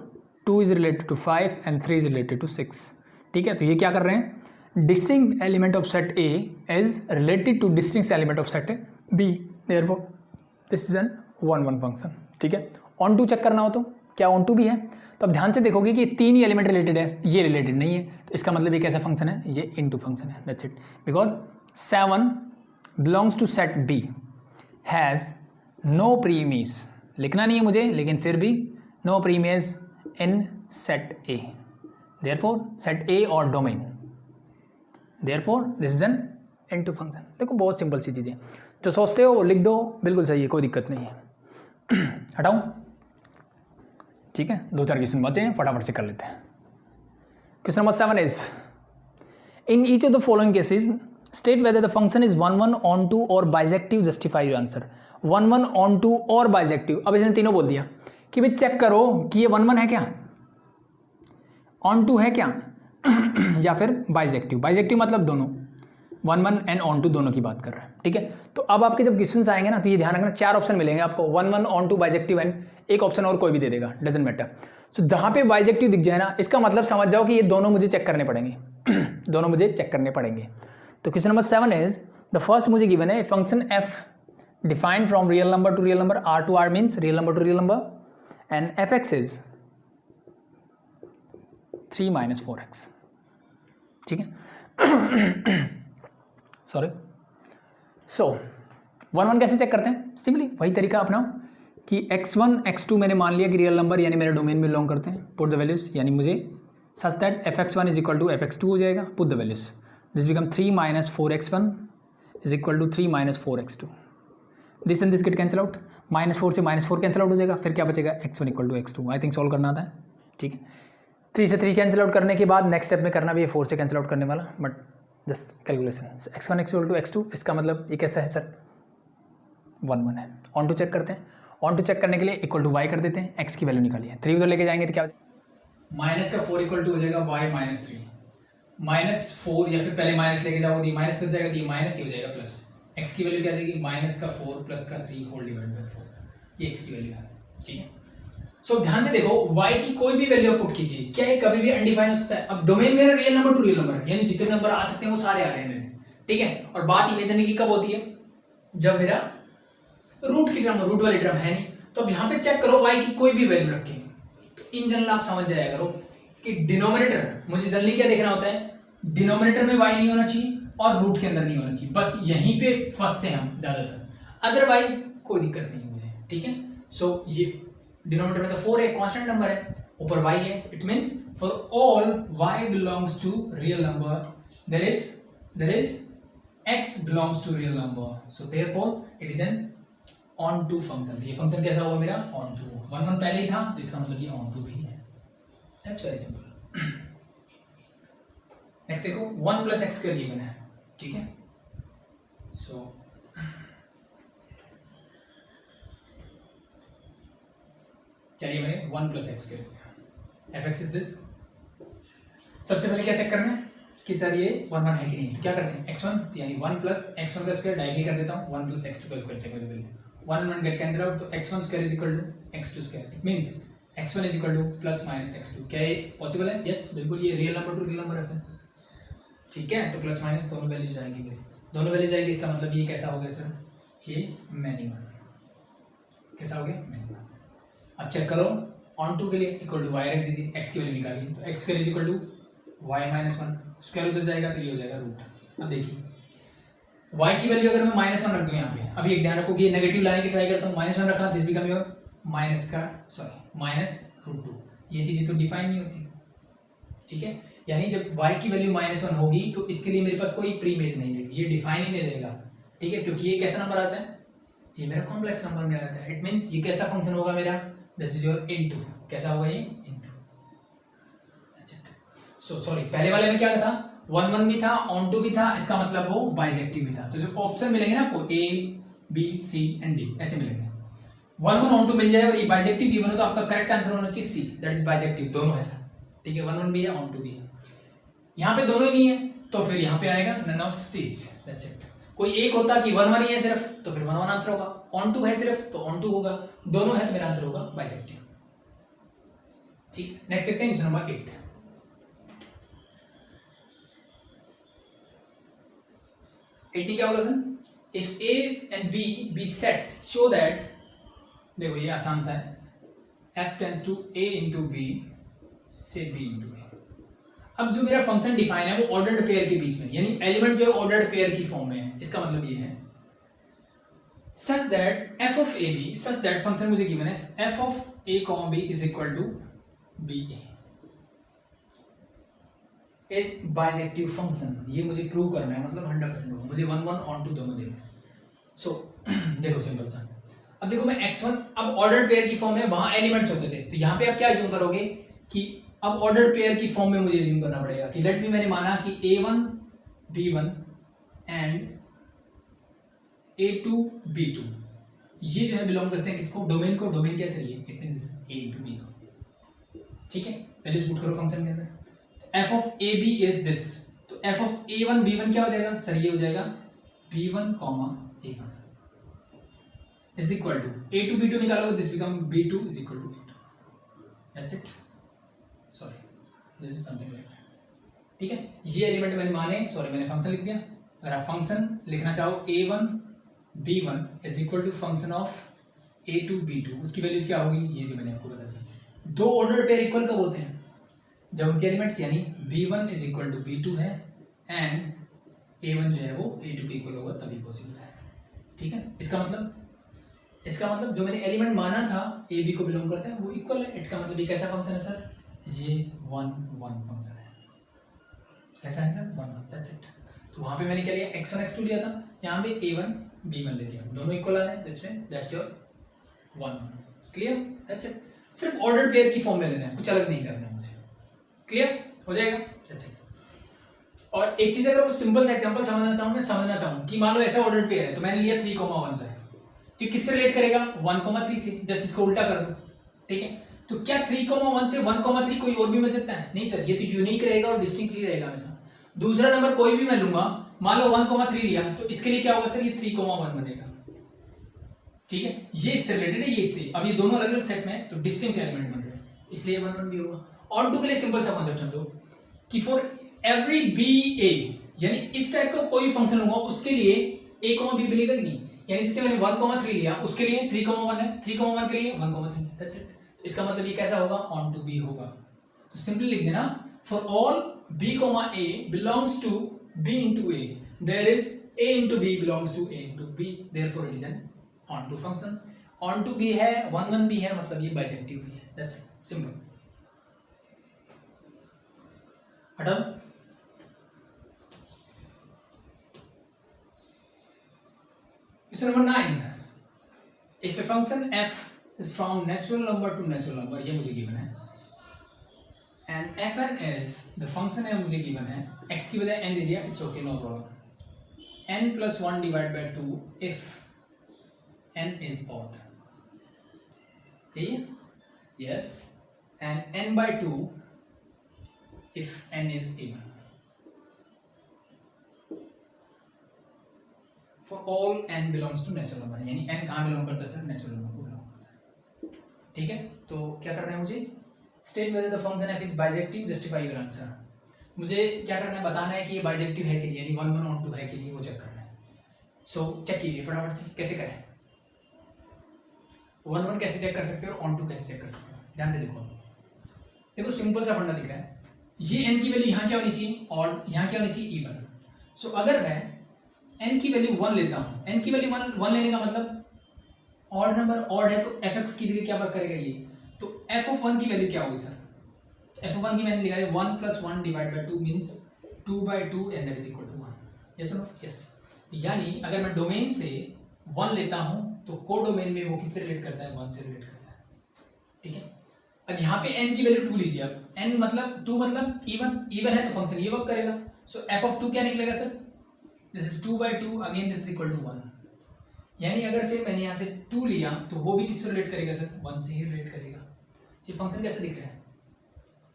Speaker 1: 2 is related to 5 and 3 is related to 6, ठीक है। तो ये क्या कर रहे हैं, distinct element of set A is related to distinct element of set B, therefore this is an 1, 1 function, ठीक है। ऑन टू चेक करना हो तो क्या ऑन टू भी है, तो अब ध्यान से देखोगे कि 3 ही एलिमेंट रिलेटेड है, ये रिलेटेड नहीं है, तो इसका मतलब ये कैसा फंक्शन है, ये इनटू फंक्शन है, that's it. Because 7 belongs to set b has no preimage, लिखना नहीं है मुझे, लेकिन फिर भी no preimage in set a, therefore set a और domain, therefore this is an into function. देखो बहुत सिंपल सी चीज़ें, जो सोचते हो वो लिख दो, बिल्कुल सही है, कोई दिक्कत नहीं है। हटाऊं, ठीक है, 2-4 क्वेश्चन बचे हैं, फटाफट से कर लेते हैं। Question number 7 is in each of the following cases state whether the function is 1, 1 onto और bijective, justify your answer. 1, 1 onto और बाइजेक्टिव, अब इसने तीनों बोल दिया कि भाई चेक करो कि ये 1, 1 है क्या, ऑन टू है क्या या फिर बाइजेक्टिव। बाइजेक्टिव मतलब दोनों, 1, 1 एंड ऑन टू दोनों की बात कर रहे हैं, ठीक है। तो अब आपके जब क्वेश्चंस आएंगे ना, तो ये ध्यान रखना 4 ऑप्शन मिलेंगे आपको, 1, 1 ऑन टू बाइजेक्टिव एंड एक ऑप्शन और कोई भी दे देगा, डजंट मैटर। सो जहाँ पे बाइजेक्टिव दिख जाए ना, इसका मतलब समझ जाओ कि ये दोनों मुझे चेक करने पड़ेंगे दोनों मुझे चेक करने पड़ेंगे। तो question number 7 is the first मुझे गिवन है function f defined from real number to real number, R to R means real number to real number, and f x is 3 - 4x, ठीक है। सॉरी, सो 1, 1 कैसे check करते हैं, simply वही तरीका अपनाओ कि x1 x2 मैंने मान लिया कि रियल नंबर यानी मेरे डोमेन में बिलोंग करते हैं, पुट द वैल्यूज, यानी मुझे such that fx1 is equal to fx2 हो जाएगा, put the values, this become 3 - 4x1 is equal to 3 - 4x2, this and this get cancel out, -4 से -4 कैंसिल आउट हो जाएगा, फिर क्या बचेगा x1 equal to x2। I think solve करना आता है, ठीक है। 3 से 3 कैंसिल आउट करने के बाद नेक्स्ट स्टेप में करना भी है 4 से कैंसिल आउट करने वाला, but just calculation, x1 equal to x2, इसका मतलब ये कैसा है सर, 1, 1 है। ऑन टू चेक करते हैं, ऑन टू चेक करने के लिए इक्वल टू y कर देते हैं, x की वैल्यू निकालिए, 3 उधर लेके जाएंगे तो क्या माइनस का 4 इक्वल टू हो जाएगा y - 3, -4 या फिर पहले माइनस लेके जाओगे तो ये माइनस हो जाएगा, तो ये माइनस ही हो जाएगा प्लस, x की वैल्यू क्या जाएगी -4 प्लस का 3 होल डिवाइड बाय 4, ये x की वैल्यू है, ठीक है। सो ध्यान से देखो, y की कोई भी वैल्यू पुट कीजिए, क्या ये कभी भी अनडिफाइन हो सकता है। अब डोमेन मेरा real number to real number, यानी जितने नंबर आ सकते हैं वो सारे आ रहे हैं मेरे, ठीक है। और बात इमेजिनरी की कब होती है, जब मेरा रूट की टर्म, रूट वाली टर्म है नहीं। तो अब यहाँ पे चेक करो y की कोई भी वैल्यू रखें, तो इन जनरल आप समझ जाया करो कि डिनोमिनेटर, मुझे जनरली क्या देखना होता है, डिनोमिनेटर में y नहीं होना चाहिए और रूट के अंदर नहीं होना चाहिए, बस यहीं पे फंसते हैं हम ज्यादातर, अदरवाइज कोई दिक्कत नहीं है मुझे, ठीक है। सो ये डिनोमिनेटर में तो 4 है, कांस्टेंट नंबर है, ऊपर y है, it means for all y belongs to real number there is x belongs to real number, so therefore it is an onto function. ये फंक्शन कैसा हुआ मेरा, ऑन टू। 1 1 पहले ही था तो इसका मतलब ये ऑन टू भी है। That's very simple. नेक्स्ट देखो 1 प्लस एक्स स्क्वायर गिवन है, ठीक है। सो चलिए मैंने 1 plus x square F x is this. सबसे पहले क्या चेक करना है कि सर ये 1 1 है कि नहीं, तो क्या करते हैं x1 तो यानी 1 प्लस x1 का स्क्वायर डायरेक्टली कर देता हूँ, 1 प्लस x2 का स्क्वायर चेक करने के लिए 1 1 गेट कैंसिल आउट, तो x1 square is equal to x2 square, it means x1 is equal to plus minus x2। क्या ये पॉसिबल है? यस बिल्कुल, ये real number to real number है, ठीक है। तो प्लस माइनस दोनों वैल्यूज आएंगी मेरी, दोनों वैल्यूज आएगी, इसका मतलब ये कैसा हो गया सर, ये मिनिमम। कैसा हो गया? मिनिमम। अब चेक करो ऑन टू के लिए इक्वल टू वाई रख दीजिए, एक्स की वैल्यू निकालिए, तो x square is equal to y minus 1, square उधर जाएगा तो ये हो जाएगा रूट। अब देखिए y की वैल्यू अगर मैं माइनस 1 रख दूं यहाँ पे, अभी एक ध्यान रखो कि ये नेगेटिव लाने की ट्राई करता हूँ, माइनस 1 रखा, दिस बिकम योर माइनस का सॉरी माइनस रूट 2, ये चीज़ें तो डिफाइन नहीं होती, ठीक है। यानी जब y की वैल्यू माइनस 1 होगी तो इसके लिए मेरे पास कोई प्री इमेज नहीं रहेगी, ये डिफाइन ही नहीं रहेगा, ठीक है, क्योंकि ये कैसा नंबर आता है, ये मेरा कॉम्प्लेक्स नंबर में आता है। इट मीन्स ये कैसा फंक्शन होगा मेरा, दिस इज योर इनटू, कैसा होगा ये इनटू। सो सॉरी पहले वाले में क्या था, 1 1 भी था, ऑन टू भी था, इसका मतलब वो बाइजेक्टिव भी था। तो जो ऑप्शन मिलेंगे ना आपको A B C and D ऐसे मिलेंगे, 1 1 ऑन टू मिल जाए और ये बाइजेक्टिव भी बनो तो आपका करेक्ट आंसर होना चाहिए सी, दैट इज बाइजेक्टिव, दोनों है सर, ठीक है। 1 1 भी है, ऑन टू भी है, यहाँ पे दोनों ही नहीं है तो फिर यहाँ पे आएगा none of this, that's it. कोई एक होता कि 1 1 ही है सिर्फ तो फिर 1 1 आंसर होगा, ऑन टू है सिर्फ तो ऑन टू होगा, दोनों है तो मेरा आंसर होगा बाइजेक्टिव, ठीक। नेक्स्ट देखते हैं क्वेश्चन नंबर 8। क्या होगा sir, if A and B B sets show that, देखो ये आसान सा है, f tends to a into B से b इंटू ए। अब जो मेरा फंक्शन डिफाइन है वो ऑर्डर्ड पेयर के बीच में, यानी एलिमेंट जो है ऑर्डर्ड पेयर की फॉर्म में है, इसका मतलब ये है such that f of a b, such that function मुझे गिवन है f of a b is equal to b a is bijective function. ये मुझे प्रूव करना है, मतलब 100% होगा, मुझे 1 1 ऑन टू दोनों देना है। सो देखो सिंपल सा, अब देखो मैं x1, अब ऑर्डर्ड पेयर की फॉर्म में वहां एलिमेंट्स होते थे, तो यहाँ पे आप क्या अज्यूम करोगे कि अब ऑर्डर्ड पेयर की फॉर्म में मुझे अज्यूम करना पड़ेगा कि लेट मी, मैंने माना कि a1 b1 and a2 b2 ये जो है बिलोंग करते हैं किसको, डोमेन को। डोमेन क्या सही है, it means a into b को, ठीक है। पहले पुट करो फंक्शन के अंदर, f of A B is this, तो f ऑफ a1 b1 क्या हो जाएगा सर, ये हो जाएगा b1 a1 is equal to a2 b2 निकालोगे, this become b2 is equal to a2, that's it. Sorry this is something like that, ठीक है। ये एलिमेंट मैंने माने, सॉरी मैंने फंक्शन लिख दिया। अगर आप फंक्शन लिखना चाहो a1 b1 is equal to function of a2 b2, उसकी वैल्यूज क्या होगी, ये जो मैंने आपको बता दी। दो ऑर्डर पेयर इक्वल कब होते हैं, जब उनके एलिमेंट्स यानी b1 is equal to b2 है एंड a1 जो है वो a2 के इक्वल होगा, तभी पॉसिबल है, ठीक है। इसका मतलब जो मैंने एलिमेंट माना था a b को बिलोंग करते हैं वो इक्वल है, इसका मतलब ये कैसा फंक्शन है सर, ये 1 1 फंक्शन है, कैसा है सर 1 1, दैट्स इट। तो वहाँ पे मैंने क्या लिया, x1 x2 लिया था, यहाँ पे a1 b1 ले लिया, दोनों इक्वल आ रहे हैं, that's your 1 1, clear, that's it. सिर्फ ऑर्डर पेयर की फॉर्म में लेना है, कुछ अलग नहीं करना है मुझे, क्लियर हो जाएगा, अच्छा। और एक चीज अगर वो सिंपल सा एग्जांपल समझना चाहूँ कि मान लो ऐसा ऑर्डर पेयर है, तो मैंने लिया 3,1 से, तो किससे रिलेट करेगा 1,3 से, जस्ट इसको उल्टा कर दो, ठीक है। तो क्या 3,1 से 1,3 कोई और भी मिल सकता है, नहीं सर, ये तो यूनिक रहेगा और डिस्टिंक्टली रहेगा हमेशा। दूसरा नंबर कोई भी मैं लूंगा, मान लो 1,3 लिया, तो इसके लिए क्या होगा सर, ये 3,1 बनेगा, ठीक है। ये इससे रिलेटेड है, ये इससे, अब ये दोनों अलग अलग सेट में है तो डिस्टिंक्ट एलिमेंट बन रहे हैं, इसलिए 1 1 भी होगा। ऑन टू के लिए सिंपल सा कॉन्सेप्ट समझो कि फॉर एवरी बी ए, यानी इस टाइप का कोई फंक्शन लूंगा उसके लिए a b मिलेगा कि नहीं, यानी जैसे मैंने 1,3 लिया उसके लिए 3,1 है, 3,1 के लिए 1,3, दैट्स इट। इसका मतलब ये कैसा होगा, ऑन टू बी होगा। तो सिंपली लिख देना, for all b a belongs to b into a, there is a into b belongs to a into b, therefore it is an onto function. Onto भी है, 1 1 भी है, मतलब ये बाइजेक्टिव भी है। That's it, simple. हटाओ। Question number 9, if a function f is from natural number to natural number, ये मुझे गिवन है, and fn is the function है मुझे गिवन है, x की बजाय n दे दिया, it's okay, no problem, n plus 1 divided by 2 if n is odd, ठीक है, yes, and n by 2 if n is even, for all n belongs to natural number, यानी n कहाँ belong करता है सर, नेचुरल नंबर को belong करता है, ठीक है। तो क्या करना है मुझे, state whether the function f is bijective, justify your answer. मुझे क्या करना है, बताना है कि ये बाइजेक्टिव है कि नहीं, यानी 1 1 ऑन 2 है कि नहीं, वो चेक करना है। सो चेक कीजिए फटाफट से, कैसे करें, 1 1 कैसे चेक कर सकते हो और ऑन 2 कैसे चेक कर सकते हो, ध्यान से देखो। देखो सिंपल सा फंडा दिख रहा है, ये n की वैल्यू यहाँ क्या होनी चाहिए, और यहाँ क्या होनी चाहिए, इवन। सो अगर मैं n की वैल्यू 1 लेता हूँ, n की वैल्यू 1 लेने का मतलब ऑड नंबर, ऑड है तो fx की जगह क्या वर्क करेगा ये, तो f ऑफ 1 की वैल्यू क्या होगी सर, तो f ऑफ 1 की मैंने लिखा है 1 + 1 divide by 2 means 2/2 and that is equal to 1, yes no, yes. यानी अगर मैं डोमेन से 1 लेता हूँ तो को डोमेन में वो किससे रिलेट करता है, 1 से रिलेट करता है, ठीक है। अब यहाँ पे n की वैल्यू 2 लीजिए, अब n मतलब 2 मतलब इवन है तो फंक्शन ये वर्क करेगा। सो f ऑफ 2 क्या निकलेगा sir, this is 2/2, again this is equal to 1, यानी अगर से मैंने यहाँ से 2 लिया तो वो भी किससे रिलेट करेगा सर, 1 से ही रिलेट करेगा। ये फंक्शन कैसे दिख रहा है,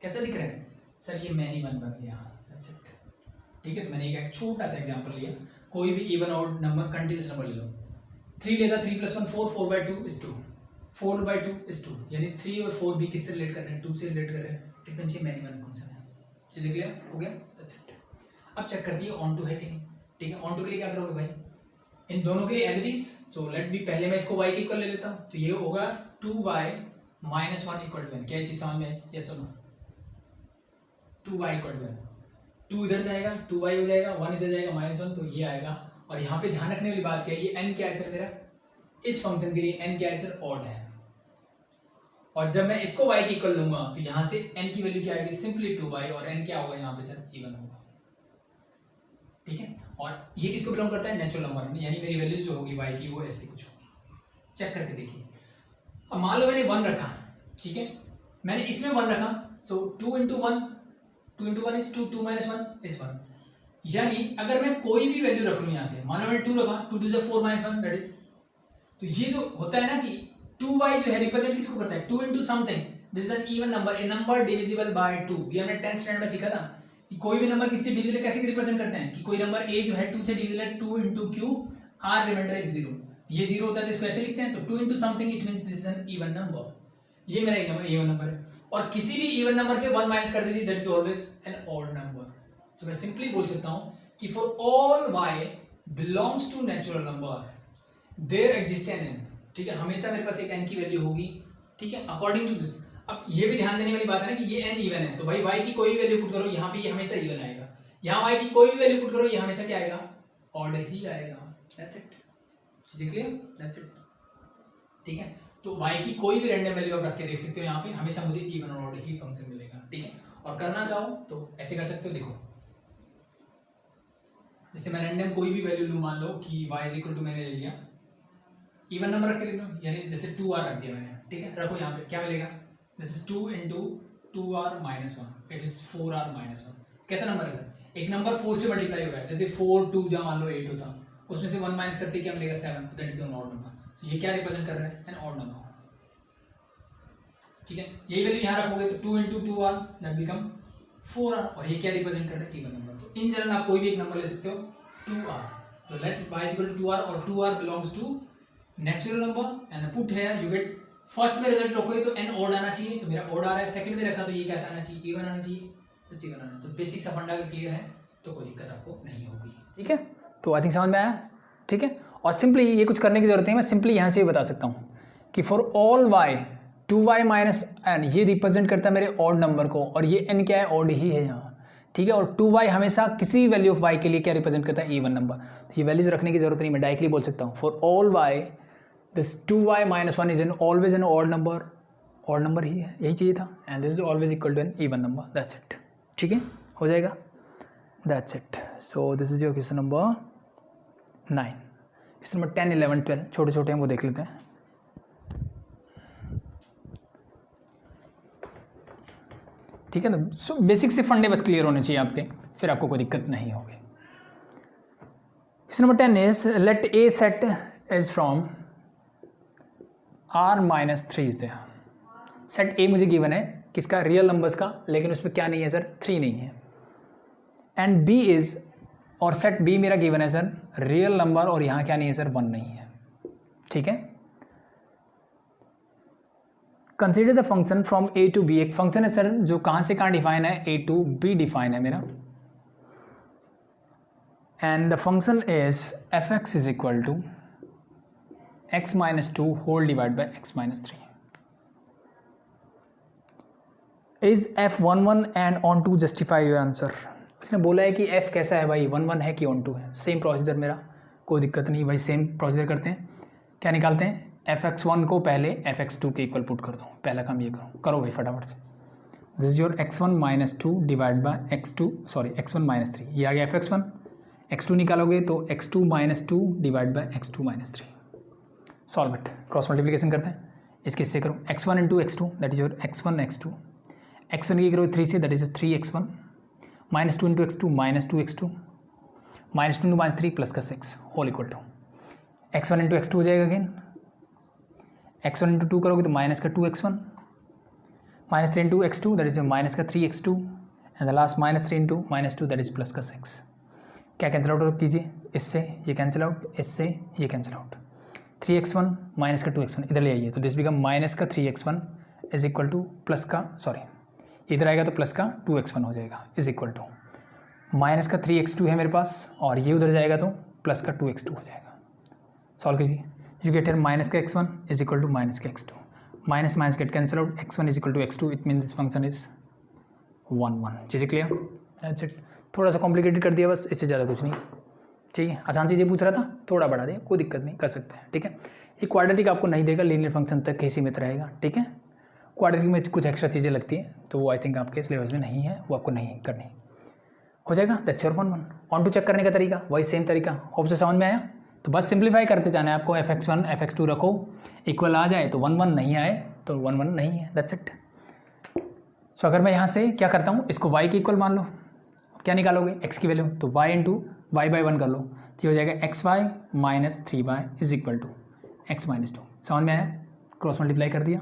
Speaker 1: कैसे दिख रहा है सर, ये मैनी 1 बन गया, दैट्स इट, ठीक है। तो मैंने एक छोटा सा एग्जांपल लिया, कोई भी even odd number, continuous number ले लो, 3 लेता, 3 + 1 4, 4/2 is 2, 4/2 is 2, यानी 3 और 4 भी किससे रिलेट कर रहे हैं, 2 से रिलेट कर रहे हैं, इट मींस ये मैनी 1 फंक्शन है। चीजें क्लियर हो गया, दैट्स इट। अब चेक करती है ऑन टू है कि नहीं, ठीक है। ऑन टू के लिए क्या करोगे भाई, इन दोनों के लिए as it is, so let be, पहले मैं इसको y के इक्वल ले लेता हूँ, तो ये होगा 2y - 1 = 1, क्या चीज समझ में, यस और नो, 2y = 1, 2 इधर जाएगा, 2y हो जाएगा, 1 इधर जाएगा, -1, तो ये आएगा। और यहाँ पे ध्यान रखने वाली बात क्या है, ये n क्या है सर मेरा, इस फंक्शन के लिए n क्या है सर, ऑड है, और जब मैं इसको y के इक्वल लूंगा तो यहाँ से n की वैल्यू क्या आएगी, सिंपली 2y, और n क्या होगा यहाँ पे सर, इवन होगा, ठीक है। और ये किसको बिलोंग करता है, नेचुरल नंबर में, यानी मेरी वैल्यूज जो होगी y की वो ऐसी कुछ होगी। चेक करके देखिए, अब मान लो मैंने 1 रखा, ठीक है, मैंने इसमें 1 रखा, सो 2 × 1 is 2, 2 - 1 is 1, यानी अगर मैं कोई भी वैल्यू रख लूँ यहाँ से, मान लो मैंने 2 रखा, 2 × 2 = 4 - 1 दैट इज, तो ये जो होता है ना कि 2y जो है रिप्रेजेंट किसको करता है, 2 × something, this is N even number, A number divisible by 2, ये हमने 10th स्टैंडर्ड में सीखा था कि कोई भी नंबर किससे डिविजिबल कैसे रिप्रेजेंट करते हैं, कि कोई नंबर a जो है 2 से डिविजिबल है, 2 × q, r रिमाइंडर इज 0, ये 0 होता है तो इसको ऐसे लिखते हैं, तो 2 × something it means this is N even number, ये मेरा इवन नंबर है। और किसी भी इवन नंबर से 1 माइनस कर दीजिए, that is always an odd number. तो मैं सिंपली बोल सकता हूं कि for all y belongs to natural number there exist an n, ठीक है, हमेशा मेरे पास एक n की वैल्यू होगी, ठीक है, अकॉर्डिंग टू दिस। अब ये भी ध्यान देने वाली बात है ना कि ये n इवन है, तो भाई y की कोई भी वैल्यू पुट करो यहाँ पे, ये हमेशा इवन आएगा, यहाँ y की कोई भी वैल्यू पुट करो, ये हमेशा क्या आएगा, ऑड ही आएगा, दैट्स इट, चीजें क्लियर, दैट्स इट, ठीक है। तो y की कोई भी रैंडम वैल्यू आप रख के देख सकते हो, यहाँ पे हमेशा मुझे इवन और ऑड ही फंक्शन मिलेगा, ठीक है। और करना चाहो तो ऐसे कर सकते हो, देखो जैसे मैं रैंडम कोई भी वैल्यू लूँ, मान लो कि y = मैंने ले लिया, इवन नंबर रख के लिख लो, यानी जैसे 2r रख दिया मैंने, ठीक है, रखो यहाँ पे क्या मिलेगा, this is 2 × 2r - 1, it is 4r - 1, कैसा नंबर है सर, एक नंबर 4 से मल्टीप्लाई हो रहा है, जैसे 4 2 जा मान लो 8 होता, उसमें से 1 माइनस करते क्या मिलेगा, 7, तो that is an odd number. तो ये क्या रिप्रेजेंट कर रहा है, एन ऑड नंबर, ठीक है। यही वैल्यू यहाँ रखोगे तो 2 × 2r दैट बिकम 4r, और ये क्या रिप्रेजेंट कर रहा है, इवन नंबर। तो इन जनरल आप कोई भी एक नंबर ले सकते हो, 2r, तो लेट y = 2r, और 2r belongs to natural number, and put here you get, first में रिजल्ट रखोगे तो n ऑड आना चाहिए, तो मेरा ऑड आ रहा है, सेकंड में रखा तो ये कैसा आना चाहिए, इवन आना चाहिए, तो इवन आना। तो बेसिक सा फंडा क्लियर है तो कोई दिक्कत आपको नहीं होगी, ठीक है। तो आई थिंक समझ में आया, ठीक है। और सिंपली ये कुछ करने की जरूरत नहीं है, मैं सिंपली यहाँ से भी बता सकता हूँ कि for all y 2y - n, ये रिप्रेजेंट करता है मेरे ऑड नंबर को, और ये n क्या है, ऑड ही है यहाँ, ठीक है। और 2y हमेशा किसी वैल्यू ऑफ y के लिए क्या रिप्रेजेंट करता है, इवन नंबर। तो ये वैल्यूज रखने की जरूरत नहीं, मैं डायरेक्टली बोल सकता हूँ for all y this 2y minus 1 is an always an odd number ही है, यही चाहिए था, and this is always equal to an even number, that's it. ठीक है, हो जाएगा, that's it. So this is your question number 9। Question number 10, 11, 12 छोटे छोटे हैं, वो देख लेते हैं। ठीक है, तो बेसिक से फंडे बस क्लियर होने चाहिए आपके, फिर आपको कोई दिक्कत नहीं होगी। Question number 10 is let A set is from R minus 3 is there. Set A मुझे गिवन है किसका, रियल नंबर्स का, लेकिन उसमें क्या नहीं है सर, 3 नहीं है। एंड बी इज, और सेट बी मेरा गिवन है सर रियल नंबर, और यहाँ क्या नहीं है सर, 1 नहीं है। ठीक है, consider the function from A to B. एक फंक्शन है सर जो कहाँ से कहाँ डिफाइन है, ए टू बी डिफाइन है मेरा, and the function is f x is equal to x minus 2 whole divide by x minus 3। Is f 1 1 and onto justify your answer. उसने बोला है कि एफ कैसा है भाई, 1 1 है कि ऑन टू है। सेम प्रोसीजर मेरा, कोई दिक्कत नहीं भाई, सेम प्रोसीजर करते हैं। क्या निकालते हैं, एफ एक्स 1 को पहले एफ एक्स 2 के इक्वल पुट कर दो, पहला काम ये करो भाई फटाफट से। This is your x1 minus 2 divide by x2, sorry x1 minus 3, ये आ गया एफ एक्स 1। x2 निकालोगे तो x2 minus 2 divide by x2 minus 3। Solve it, cross multiplication करते हैं, इसके इससे करो, x1 into x2 that is your x1 x2, x1 की करो 3 say that is your 3x1, minus 2 into x2 minus 2x2, minus 2 into minus 3 plus का 6 whole equal to x1 into x2 हो जाएगा अगेन, x1 इंटू 2 करोगे तो minus का 2x1, minus 3 into x2 that is minus का 3x2, and the last minus 3 into minus 2 that is plus का 6। क्या cancel out कीजिए, इससे ये कैंसिल आउट, इससे ये कैंसिल आउट, 3x1 माइनस का 2x1 इधर ले आइए, तो दिस बिकम माइनस का 3x1 is equal to plus का, सॉरी इधर आएगा तो प्लस का 2x1 हो जाएगा, इज इक्वल टू माइनस का 3x2 है मेरे पास, और ये उधर जाएगा तो प्लस का 2x2 हो जाएगा। सॉल्व कीजिए, you get here minus का x1 is equal to minus का x2, minus minus get cancel out, x1 is equal to x2, it means this function is 1 1। चीज़ें क्लियर, that's it। थोड़ा सा complicated कर दिया बस, इससे ज़्यादा कुछ नहीं। ठीक है, आसान चीज़ें पूछ रहा था, थोड़ा बढ़ा दिया, कोई दिक्कत नहीं, कर सकते हैं। ठीक है, ये क्वाड्रेटिक आपको नहीं देगा, लीनियर फंक्शन तक ही सीमित रहेगा। ठीक है, क्वाड्रेटिक में कुछ एक्स्ट्रा चीज़ें लगती हैं, तो वो आई थिंक आपके सिलेबस में नहीं है, वो आपको नहीं करनी। हो जाएगा, that's your 1 1। Onto check करने का तरीका वही सेम तरीका, होप से समझ में आया। तो बस सिंप्लीफाई करते जाना है आपको, fx1 fx2 रखो, इक्वल आ जाए तो 1 1, नहीं आए तो 1 1 नहीं है, दैट्स इट। सो अगर मैं यहाँ से क्या करता हूँ, इसको y के इक्वल मान लो, क्या निकालोगे x की वैल्यू, तो y इंटू वाई बाई 1 कर लो, तो ये हो जाएगा xy minus 3y is equal to x minus 2। समझ में आया, क्रॉस मल्टीप्लाई कर दिया।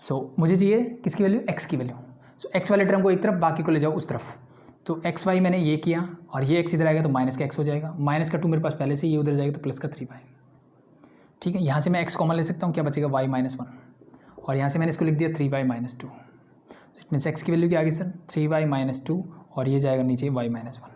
Speaker 1: सो मुझे चाहिए किसकी वैल्यू, x की वैल्यू। सो x वाले टर्म को एक तरफ, बाकी को ले जाओ उस तरफ, तो एक्स वाई मैंने ये किया, और ये एक्स इधर आएगा तो माइनस का एक्स हो जाएगा, माइनस का 2 मेरे पास पहले से, ये उधर जाएगा तो प्लस का 3 वाई। ठीक है, यहाँ से मैं एक्स कॉमन ले सकता हूँ, क्या बचेगा y माइनस 1, और यहाँ से मैंने इसको लिख दिया 3y minus 2। It means x की वैल्यू क्या आ गई सर, 3y माइनस 2, और ये जाएगा नीचे y माइनस 1।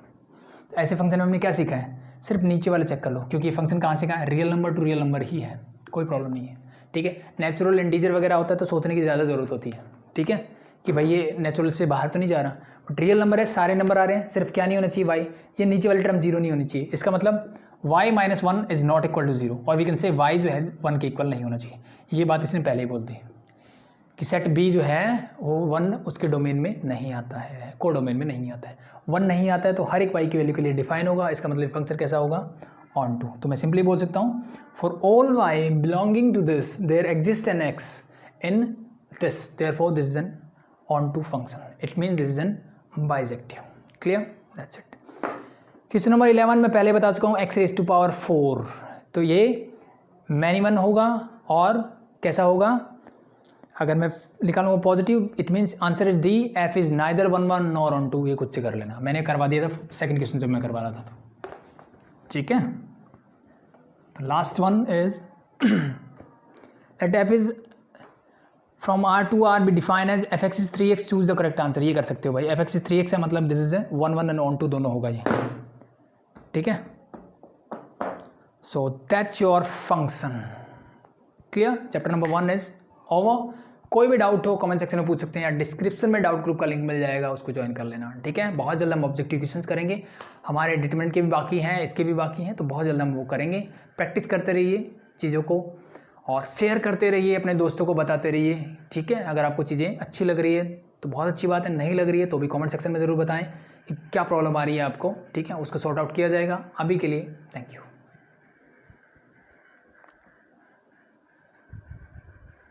Speaker 1: तो ऐसे फंक्शन में हमने क्या सीखा है, सिर्फ नीचे वाले चेक कर लो, क्योंकि ये फंक्शन कहाँ से कहाँ है, real number to real number ही है, कोई प्रॉब्लम नहीं है। ठीक है, नेचुरल इंटीजर वगैरह होता है तो सोचने की ज़्यादा ज़रूरत होती है। ठीक है, कि भाई ये नेचुरल से बाहर तो नहीं जा रहा, बट रियल नंबर है, सारे नंबर आ रहे हैं, सिर्फ क्या नहीं होना चाहिए, y, ये नीचे वाली टर्म 0 नहीं होनी चाहिए। इसका मतलब y minus 1 is not equal to 0, और वी कैन से y जो है 1 के इक्वल नहीं होना चाहिए। ये बात इसने पहले ही बोल दी कि सेट b जो है वो 1 उसके डोमेन में नहीं आता है, को डोमेन में नहीं आता है। 1 नहीं आता है तो हर एक y की वैल्यू के लिए डिफाइन होगा, इसका मतलब फंक्शन कैसा होगा, ऑन टू। तो मैं सिंपली बोल सकता हूँ, for all y belonging to this there exist an x in this, therefore this is an onto function, it mean this is an bijective. Clear, that's it. Question number 11 में पहले बता चुका हूँ, x raise to power 4, तो ये मैनिमन होगा, और कैसा होगा, अगर मैं निकालूंगा positive, it means answer is D, f is neither 1 1 nor onto. ये खुद से कर लेना, मैंने करवा दिया था सेकंड क्वेश्चन जब मैं करवा रहा था तो। ठीक है, last one is let f is from R to R be defined as fx is 3x, choose the correct answer. ये कर सकते हो भाई, fx is 3x है, मतलब this is 1 1 and onto दोनों होगा ये। ठीक है, so that's your function. Clear, chapter number 1 is over. कोई भी डाउट हो कमेंट सेक्शन में पूछ सकते हैं, या डिस्क्रिप्शन में डाउट ग्रुप का लिंक मिल जाएगा, उसको ज्वाइन कर लेना। ठीक है, बहुत जल्द हम ऑब्जेक्टिव क्वेश्चंस करेंगे, हमारे डिटरमिनेंट के भी बाकी हैं, इसके भी बाकी हैं, तो बहुत जल्द हम वो करेंगे। प्रैक्टिस करते रहिए चीज़ों को, और शेयर करते रहिए, अपने दोस्तों को बताते रहिए, ठीक है। अगर आपको चीज़ें अच्छी लग रही है तो बहुत अच्छी बात है, नहीं लग रही है तो भी कमेंट सेक्शन में ज़रूर बताएं कि क्या प्रॉब्लम आ रही है आपको, ठीक है। उसको सॉर्ट आउट किया जाएगा। अभी के लिए थैंक यू।